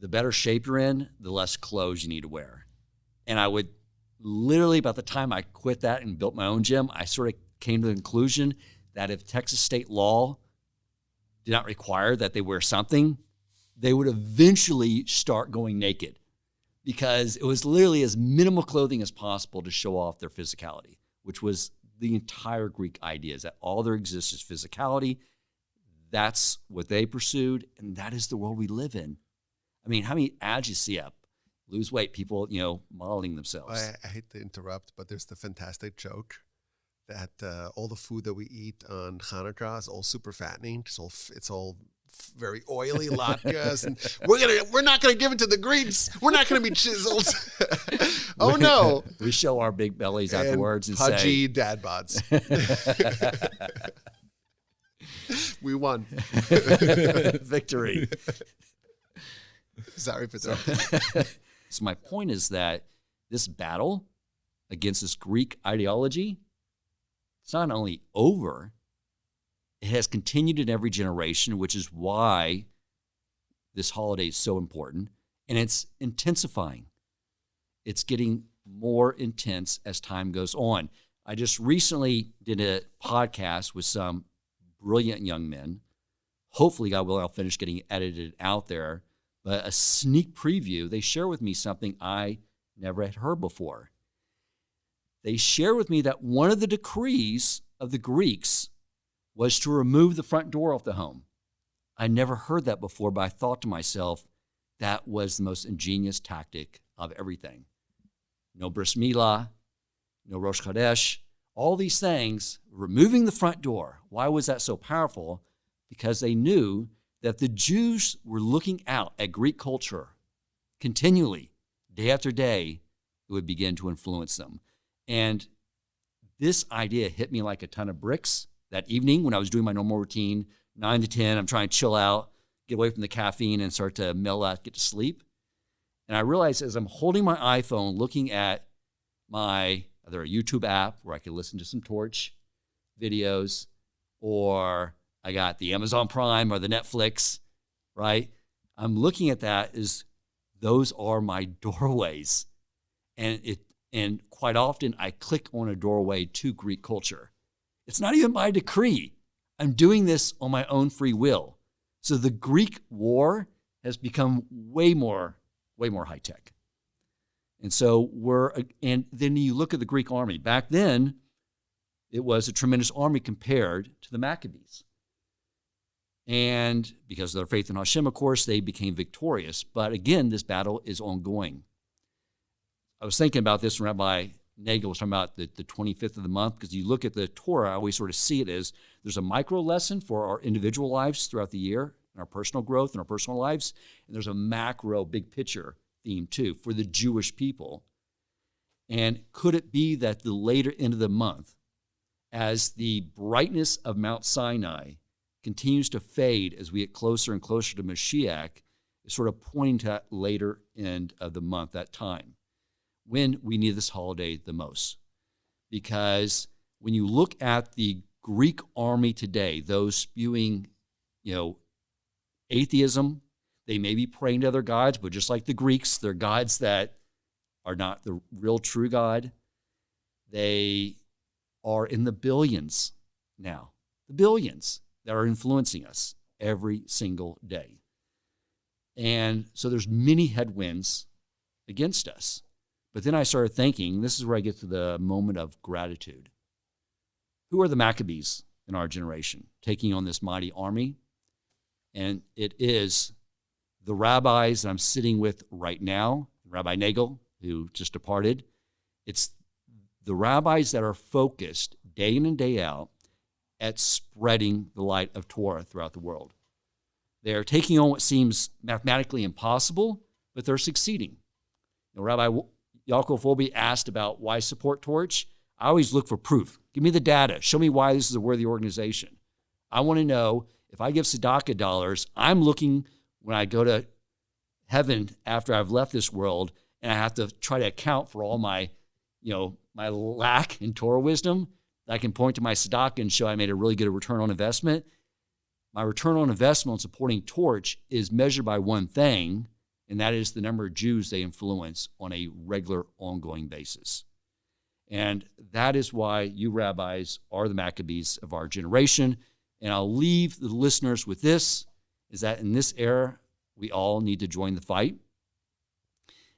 the better shape you're in, the less clothes you need to wear. And I would literally, about the time I quit that and built my own gym, I sort of came to the conclusion that if Texas state law did not require that they wear something, they would eventually start going naked, because it was literally as minimal clothing as possible to show off their physicality, which was the entire Greek idea, is that all there exists is physicality. That's what they pursued, and that is the world we live in. I mean, how many ads you see up? Lose weight, people, modeling themselves. I hate to interrupt, but there's the fantastic joke that all the food that we eat on Chanukah is all super fattening. It's all very oily latkes, and we're not gonna give it to the Greeks. We're not gonna be chiseled. Oh no! We show our big bellies afterwards and pudgy say, dad bods. We won. Victory. Sorry for that. So my point is that this battle against this Greek ideology, it's not only over, it has continued in every generation, which is why this holiday is so important, and it's intensifying. It's getting more intense as time goes on. I just recently did a podcast with some brilliant young men. Hopefully, God willing, I'll finish getting it edited out there. But a sneak preview, they share with me something I never had heard before. They share with me that one of the decrees of the Greeks was to remove the front door off the home. I never heard that before, but I thought to myself, that was the most ingenious tactic of everything. No bris milah, no Rosh Chodesh, all these things, removing the front door. Why was that so powerful? Because they knew that the Jews were looking out at Greek culture continually, day after day. It would begin to influence them. And this idea hit me like a ton of bricks that evening when I was doing my normal routine, 9 to 10. I'm trying to chill out, get away from the caffeine and start to mellow out, get to sleep. And I realized as I'm holding my iPhone, looking at my either a YouTube app where I could listen to some Torch videos, or I got the Amazon Prime or the Netflix, right? I'm looking at that as those are my doorways. And quite often I click on a doorway to Greek culture. It's not even by decree. I'm doing this on my own free will. So the Greek war has become way more high tech. And so and then you look at the Greek army. Back then, it was a tremendous army compared to the Maccabees. And because of their faith in Hashem, of course, they became victorious. But again, this battle is ongoing. I was thinking about this when Rabbi Nagel was talking about the 25th of the month, because you look at the Torah, I always sort of see it as there's a micro lesson for our individual lives throughout the year, and our personal growth and our personal lives, and there's a macro big picture theme too for the Jewish people. And could it be that the later end of the month, as the brightness of Mount Sinai continues to fade as we get closer and closer to Mashiach, is sort of pointing to that later end of the month, that time, when we need this holiday the most? Because when you look at the Greek army today, those spewing, atheism, they may be praying to other gods, but just like the Greeks, they're gods that are not the real true God. They are in the billions now, the billions that are influencing us every single day. And so there's many headwinds against us. But then I started thinking, this is where I get to the moment of gratitude. Who are the Maccabees in our generation taking on this mighty army? And it is the rabbis that I'm sitting with right now, Rabbi Nagel, who just departed. It's the rabbis that are focused day in and day out at spreading the light of Torah throughout the world. They're taking on what seems mathematically impossible, but they're succeeding. Rabbi Yaakov Wolbe asked about why support Torch. I always look for proof. Give me the data. Show me why this is a worthy organization. I want to know if I give tzedakah dollars, I'm looking when I go to heaven after I've left this world, and I have to try to account for all my, my lack in Torah wisdom. I can point to my tzedakah and show I made a really good return on investment. My return on investment on supporting Torch is measured by one thing, and that is the number of Jews they influence on a regular, ongoing basis. And that is why you rabbis are the Maccabees of our generation. And I'll leave the listeners with this, is that in this era, we all need to join the fight.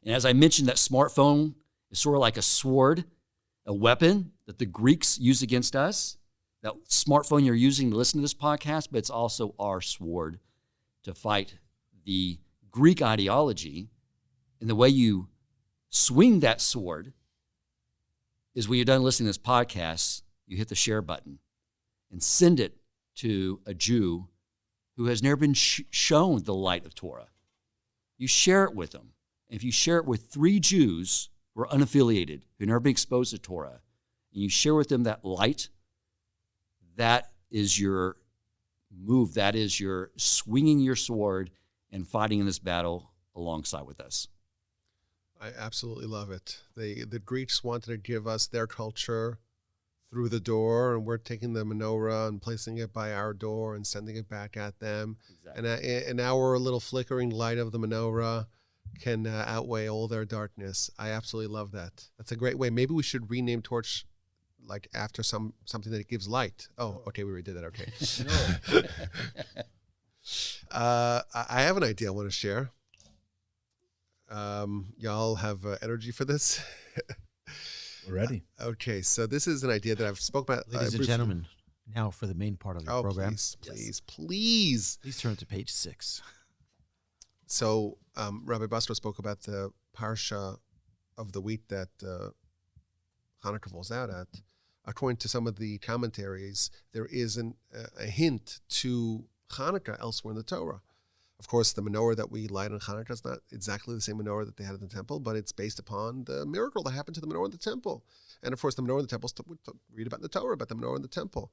And as I mentioned, that smartphone is sort of like a sword, a weapon that the Greeks use against us. That smartphone you're using to listen to this podcast, but it's also our sword to fight the Greek ideology. And the way you swing that sword is when you're done listening to this podcast, you hit the share button and send it to a Jew who has never been shown the light of Torah. You share it with them. And if you share it with 3 Jews who are unaffiliated, who've never been exposed to Torah, and you share with them that light, that is your move. That is your swinging your sword and fighting in this battle alongside with us. I absolutely love it. The Greeks wanted to give us their culture through the door, and we're taking the menorah and placing it by our door and sending it back at them. Exactly. And our little flickering light of the menorah can outweigh all their darkness. I absolutely love that. That's a great way. Maybe we should rename Torch like after something that gives light. Oh, okay, we already did that. Okay. I have an idea I want to share. Y'all have energy for this? We're ready. Okay, so this is an idea that I've spoken about. Ladies and gentlemen, Now for the main part of the Oh, program. please. Please turn to page 6. So Rabbi Bastro spoke about the parsha of the week that Hanukkah falls out at. According to some of the commentaries, there is a hint to Hanukkah elsewhere in the Torah. Of course, the menorah that we light on Hanukkah is not exactly the same menorah that they had in the temple, but it's based upon the miracle that happened to the menorah in the temple. And of course, the menorah in the temple, we read about in the Torah, about the menorah in the temple.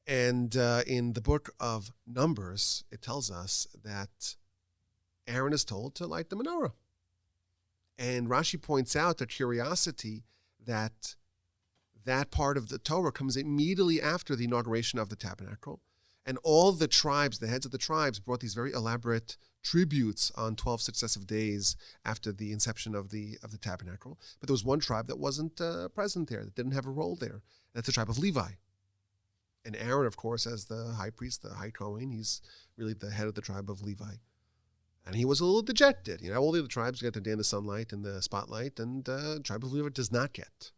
And in the book of Numbers, it tells us that Aaron is told to light the menorah. And Rashi points out the curiosity that part of the Torah comes immediately after the inauguration of the tabernacle. And all the tribes, the heads of the tribes, brought these very elaborate tributes on 12 successive days after the inception of the tabernacle. But there was one tribe that wasn't present there, that didn't have a role there. That's the tribe of Levi. And Aaron, of course, as the high priest, the high Kohen, he's really the head of the tribe of Levi. And he was a little dejected. All the other tribes get their day in the sunlight and the spotlight, and the tribe of Levi does not get.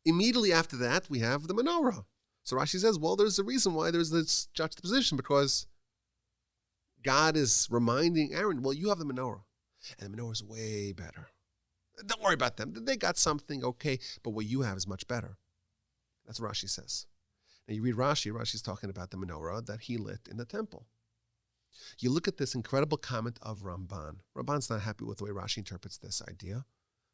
Immediately after that, we have the menorah. So Rashi says, well, there's a reason why there's this juxtaposition, because God is reminding Aaron, well, you have the menorah, and the menorah is way better. Don't worry about them. They got something, okay, but what you have is much better. That's what Rashi says. Now you read Rashi's talking about the menorah that he lit in the temple. You look at this incredible comment of Ramban. Ramban's not happy with the way Rashi interprets this idea.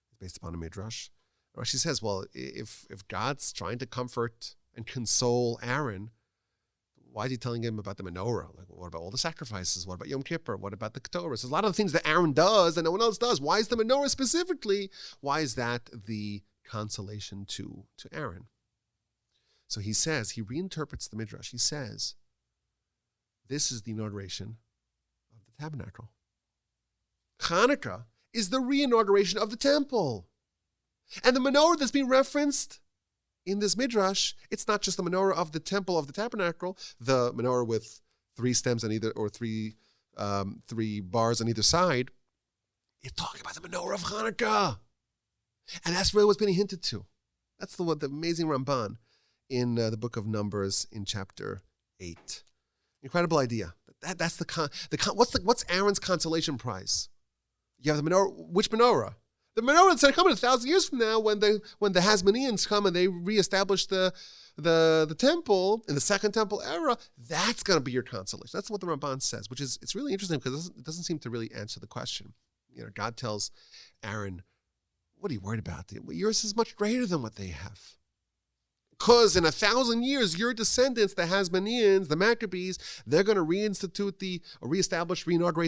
It's based upon a midrash. Rashi says, well, if God's trying to comfort and console Aaron, why is he telling him about the menorah? Like, what about all the sacrifices? What about Yom Kippur? What about the Ketorah? There's a lot of things that Aaron does that no one else does. Why is the menorah specifically? Why is that the consolation to Aaron? So he says, he reinterprets the midrash. He says, this is the inauguration of the tabernacle. Chanukah is the re-inauguration of the temple. And the menorah that's being referenced in this midrash, it's not just the menorah of the temple of the tabernacle, the menorah with 3 stems on either, or three bars on either side. It's talking about the menorah of Hanukkah. And that's really what's being hinted to. That's the amazing Ramban in the book of Numbers in chapter 8. Incredible idea. That's what's Aaron's consolation prize? You have the menorah. Which menorah? The menorah that's going to come in 1,000 years from now, when the Hasmoneans come and they reestablish the temple in the Second Temple era. That's going to be your consolation. That's what the Ramban says, which is, it's really interesting because it doesn't seem to really answer the question. God tells Aaron, "What are you worried about? Yours is much greater than what they have." Because in 1,000 years, your descendants, the Hasmoneans, the Maccabees, they're going to reinaugurate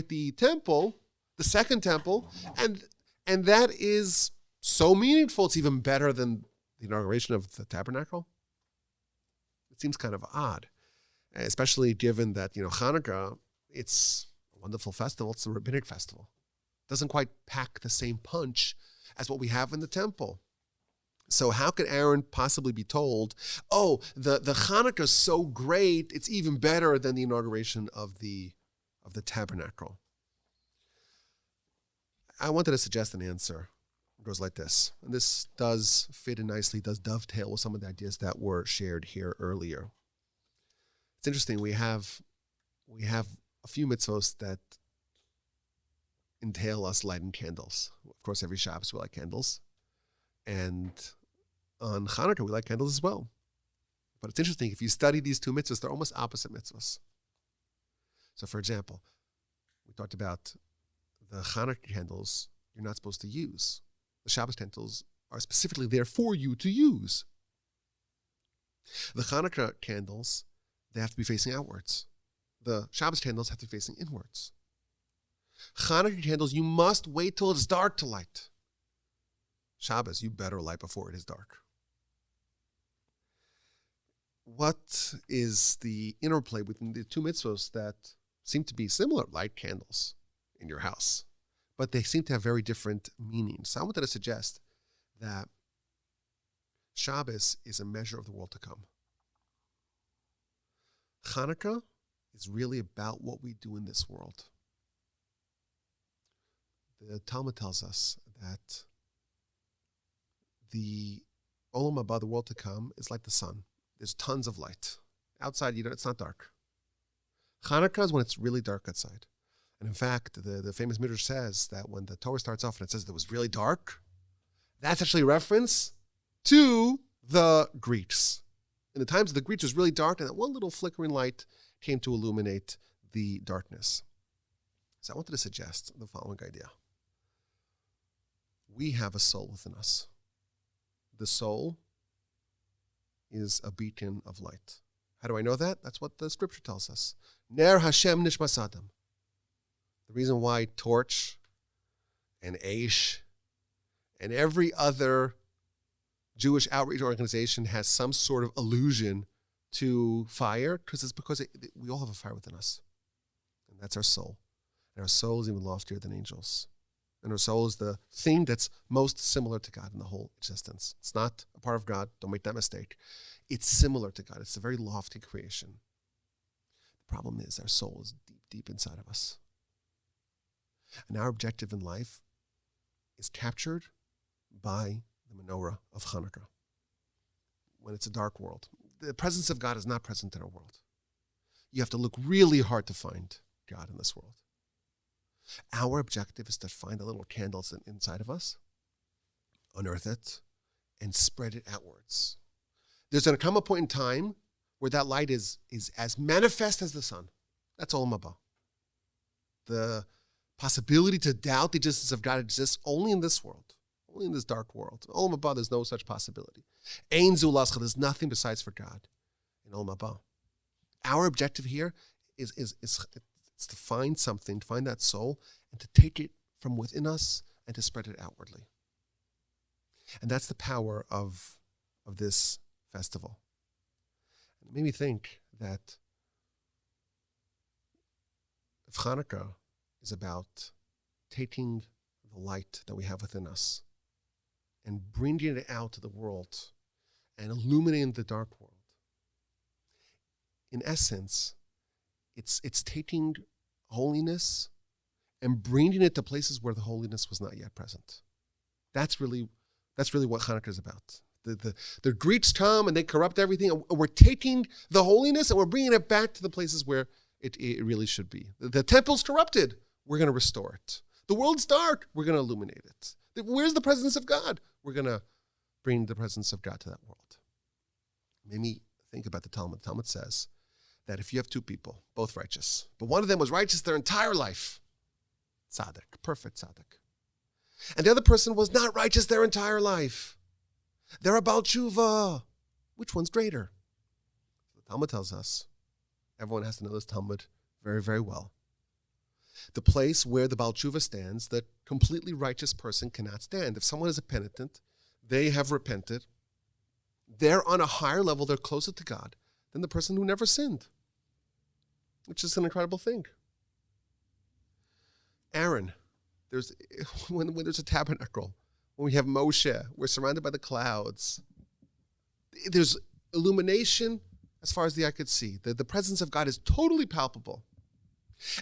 the temple, the Second Temple, and that is so meaningful. It's even better than the inauguration of the tabernacle. It seems kind of odd, especially given that Hanukkah, it's a wonderful festival. It's a rabbinic festival. It doesn't quite pack the same punch as what we have in the temple. So how could Aaron possibly be told, oh, the Hanukkah is so great, it's even better than the inauguration of the tabernacle? I wanted to suggest an answer. It goes like this. And this does fit in nicely, does dovetail with some of the ideas that were shared here earlier. It's interesting, we have a few mitzvos that entail us lighting candles. Of course, every Shabbos we light candles. And on Hanukkah, we light candles as well. But it's interesting, if you study these two mitzvahs, they're almost opposite mitzvahs. So, for example, we talked about the Hanukkah candles you're not supposed to use. The Shabbos candles are specifically there for you to use. The Hanukkah candles, they have to be facing outwards. The Shabbos candles have to be facing inwards. Hanukkah candles, you must wait till it's dark to light. Shabbos, you better light before it is dark. What is the interplay between the two mitzvos that seem to be similar? Light candles in your house, but they seem to have very different meanings. So I wanted to suggest that Shabbos is a measure of the world to come. Hanukkah is really about what we do in this world. The Talmud tells us that the Olam Haba, the world to come, is like the sun. there's tons of light. Outside, it's not dark. Chanukah is when it's really dark outside. And in fact, the famous Midrash says that when the Torah starts off and it says it was really dark, that's actually a reference to the Greeks. In the times of the Greeks, it was really dark, and that one little flickering light came to illuminate the darkness. So I wanted to suggest the following idea. We have a soul within us. The soul is a beacon of light. How do I know that? That's what the scripture tells us. Ner Hashem nishmas Adam. The reason why torch and Aish and every other Jewish outreach organization has some sort of allusion to fire, because we all have a fire within us. And that's our soul. And our soul is even loftier than angels. And our soul is the thing that's most similar to God in the whole existence. It's not a part of God. Don't make that mistake. It's similar to God. It's a very lofty creation. The problem is our soul is deep, deep inside of us. And our objective in life is captured by the menorah of Chanukah. When it's a dark world. The presence of God is not present in our world. You have to look really hard to find God in this world. Our objective is to find the little candles inside of us, unearth it, and spread it outwards. There's going to come a point in time where that light is as manifest as the sun. That's Olam Haba. The possibility to doubt the existence of God exists only in this world, only in this dark world. In Olam Haba, there's no such possibility. Ein zu lascha, there's nothing besides for God in Olam Haba. Our objective here is to find something, to find that soul, and to take it from within us and to spread it outwardly. And that's the power of this festival. And it made me think that if Chanukah is about taking the light that we have within us and bringing it out to the world and illuminating the dark world, in essence, it's taking holiness and bringing it to places where the holiness was not yet present. That's really what Chanukah is about. The Greeks come and they corrupt everything, and we're taking the holiness and we're bringing it back to the places where it really should be. The temple's corrupted, we're going to restore it. The world's dark, we're going to illuminate it. Where's the presence of God? We're going to bring the presence of God to that world. Made me think about the Talmud. The Talmud says that if you have two people, both righteous, but one of them was righteous their entire life, tzaddik, perfect tzaddik, and the other person was not righteous their entire life, they're a Baal Tshuva. Which one's greater? The Talmud tells us, everyone has to know this Talmud very, very well. The place where the Baal Tshuva stands, the completely righteous person cannot stand. If someone is a penitent, they have repented, they're on a higher level, they're closer to God than the person who never sinned, which is an incredible thing. Aaron, when there's a tabernacle, when we have Moshe, we're surrounded by the clouds. There's illumination as far as the eye could see. The presence of God is totally palpable.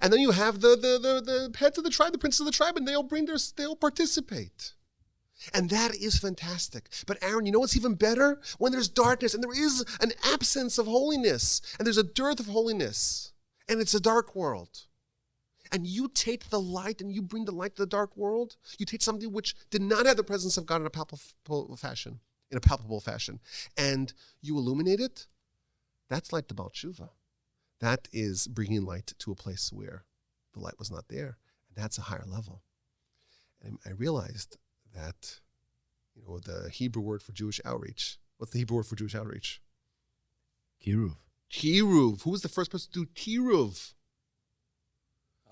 And then you have the heads of the tribe, the princes of the tribe, and they'll participate. And that is fantastic. But Aaron, you know what's even better? When there's darkness and there is an absence of holiness and there's a dearth of holiness and it's a dark world. And you take the light and you bring the light to the dark world. You take something which did not have the presence of God in a palpable fashion, and you illuminate it. That's like the Baal Tshuva. That is bringing light to a place where the light was not there. And that's a higher level. And I realized that, the Hebrew word for Jewish outreach. What's the Hebrew word for Jewish outreach? Kiruv. Kiruv. Who was the first person to do Kiruv?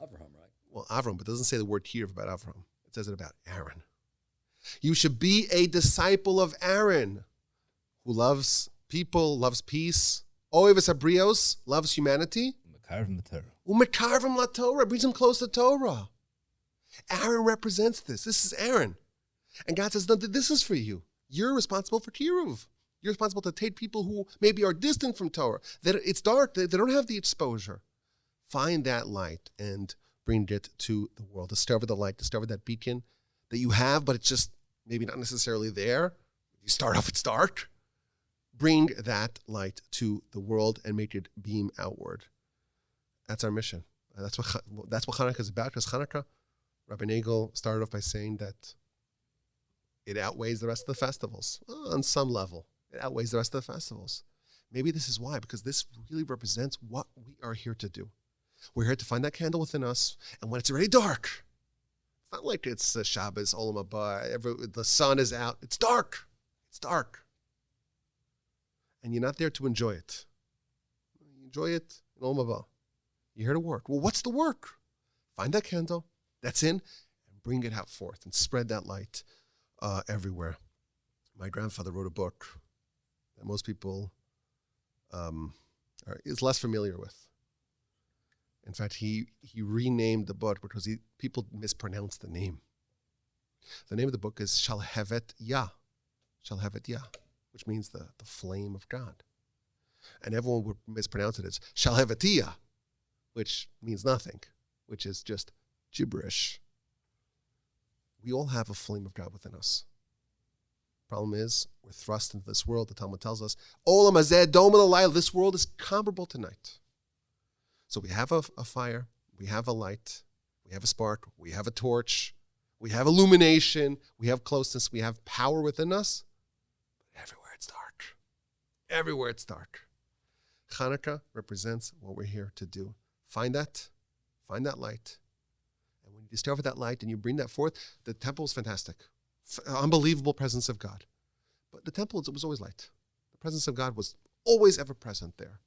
Avraham, right? Well, Avram, but it doesn't say the word Kiruv about Avram. It says it about Aaron. You should be a disciple of Aaron, who loves people, loves peace. Oeves Abrios, loves humanity. Mekarvim Torah. Umekarvim la Torah, brings him close to Torah. Aaron represents this. This is Aaron. And God says, no, this is for you. You're responsible for Kiruv. You're responsible to take people who maybe are distant from Torah, that it's dark, they don't have the exposure. Find that light and bring it to the world. Discover the light, discover that beacon that you have, but it's just maybe not necessarily there. You start off, it's dark. bring that light to the world and make it beam outward. That's our mission. That's what Chanukah is about, because Chanukah, Rabbi Nagel started off by saying that it outweighs the rest of the festivals. On some level, it outweighs the rest of the festivals. Maybe this is why, because this really represents what we are here to do. We're here to find that candle within us, and when it's already dark, it's not like it's Shabbos, Olam Haba, the sun is out. It's dark. It's dark. And you're not there to enjoy it. You enjoy it in Olam Haba. You're here to work. Well, what's the work? Find that candle that's in and bring it out forth and spread that light everywhere. My grandfather wrote a book that most people is less familiar with. In fact, he renamed the book because people mispronounced the name. The name of the book is Shalhevet Yah, which means the flame of God. And everyone would mispronounce it as Shalhevetiyah, which means nothing, which is just gibberish. We all have a flame of God within us. Problem is, we're thrust into this world. The Talmud tells us, Olam hazeh dom l'layla, this world is comparable to night. So we have a fire, we have a light, we have a spark, we have a torch, we have illumination, we have closeness, we have power within us. But everywhere it's dark. Everywhere it's dark. Chanukah represents what we're here to do. Find that light. And when you discover that light and you bring that forth, the temple is fantastic. Unbelievable presence of God. But the temple, it was always light. The presence of God was always ever present there.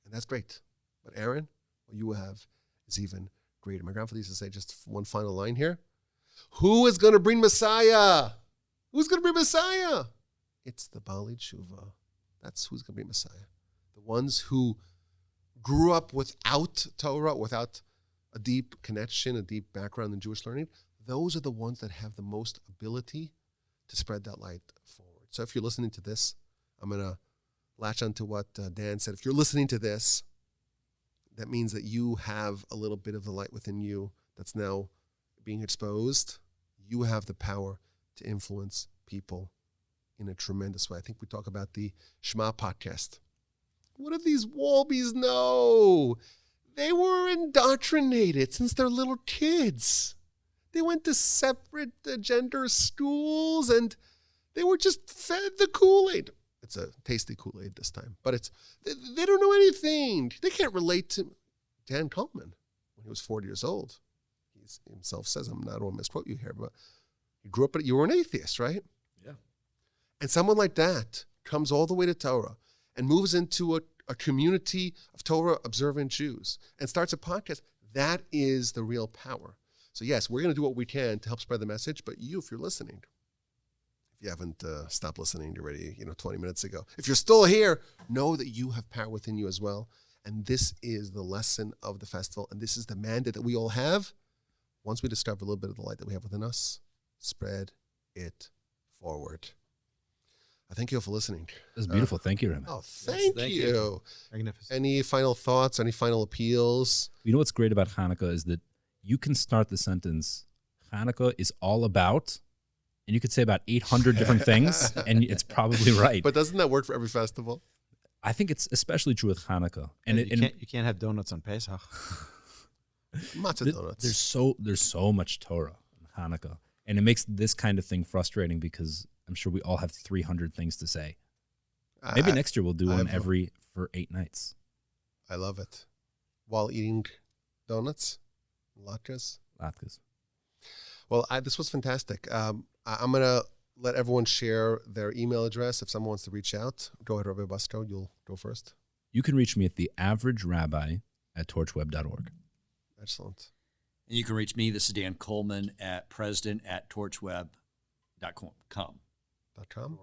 And that's great. But Aaron, what you have is even greater. My grandfather used to say, just one final line here. Who is going to bring Messiah? Who's going to bring Messiah? It's the Bali Tshuva. That's who's going to bring Messiah. The ones who grew up without Torah, without a deep connection, a deep background in Jewish learning, those are the ones that have the most ability to spread that light forward. So if you're listening to this, I'm going to latch on to what Dan said. If you're listening to this, that means that you have a little bit of the light within you that's now being exposed. You have the power to influence people in a tremendous way. I think we talk about the Shema podcast. What do these Wolbies know? They were indoctrinated since they're little kids. They went to separate gender schools and they were just fed the Kool-Aid. It's a tasty Kool-Aid this time, but they don't know anything. They can't relate to Dan Coleman when he was 40 years old. He himself says, I don't want to misquote you here, but you grew up, you were an atheist, right? Yeah. And someone like that comes all the way to Torah and moves into a community of Torah observant Jews and starts a podcast. That is the real power. So yes, we're going to do what we can to help spread the message, but you, if you're listening, if you haven't stopped listening already, 20 minutes ago, if you're still here, know that you have power within you as well. And this is the lesson of the festival. And this is the mandate that we all have. Once we discover a little bit of the light that we have within us, spread it forward. I thank you all for listening. That's beautiful. Thank you, Remy. Oh, thank you. Magnificent. Any final thoughts? Any final appeals? You know what's great about Chanukah is that you can start the sentence, Chanukah is all about, and you could say about 800 different things, and it's probably right. But doesn't that work for every festival? I think it's especially true with Chanukah. And you can't have donuts on Pesach. Matzah donuts. There's so much Torah in Chanukah, and it makes this kind of thing frustrating because I'm sure we all have 300 things to say. Maybe next year we'll do one for 8 nights. I love it. While eating donuts, latkes. Well, this was fantastic. I'm going to let everyone share their email address. If someone wants to reach out, go ahead, Rabbi Busko. You'll go first. You can reach me at theaveragerabbi@torchweb.org. Excellent. And you can reach me. This is Dan Coleman at president@torchweb.com. .com?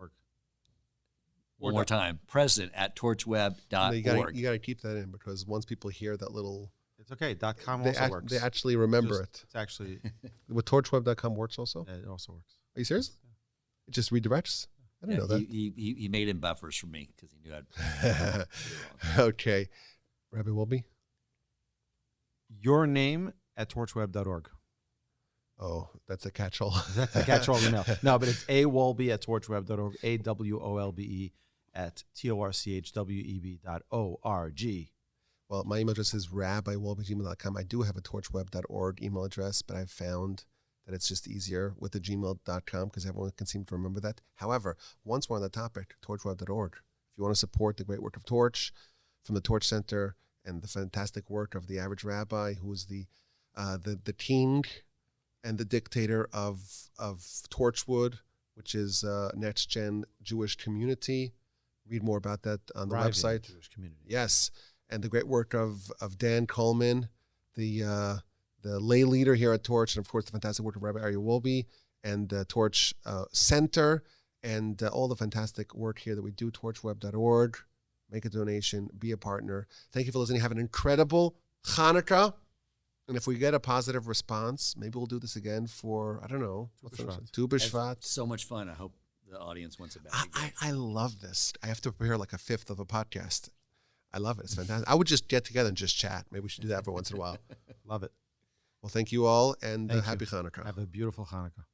One more time. president@torchweb.org. You got to keep that in because once people hear that little... It's okay. .com also works. They actually remember it. It's actually... With torchweb.com works also? It also works. Are you serious? Yeah. It just redirects? I didn't know that. He made in buffers for me because he knew I'd... Okay. Rabbi Wolbe? Your name at torchweb.org. Oh, that's a catch-all. That's a catch-all email. No, but it's awolbe@torchweb.org, AWOLBE at torchweb.org. Well, my email address is rabbiwolbe@gmail.com. I do have a torchweb.org email address, but I've found that it's just easier with the gmail.com because everyone can seem to remember that. However, once we're on the topic, torchweb.org. If you want to support the great work of Torch from the Torch Center and the fantastic work of the average rabbi, who is the king and the dictator of Torchwood, which is next gen Jewish community. Read more about that on the Thriving website. Jewish community. Yes, and the great work of Dan Coleman, the lay leader here at Torch, and of course the fantastic work of Rabbi Aryeh Wolbe and the Torch Center, and all the fantastic work here that we do. Torchweb.org. Make a donation. Be a partner. Thank you for listening. Have an incredible Chanukah. And if we get a positive response, maybe we'll do this again for, I don't know, Tu B'Shvat. So much fun. I hope the audience wants it back. I love this. I have to prepare like a fifth of a podcast. I love it. It's fantastic. I would just get together and just chat. Maybe we should do that every once in a while. Love it. Well, thank you all, and Thank happy you. Chanukah. Have a beautiful Hanukkah.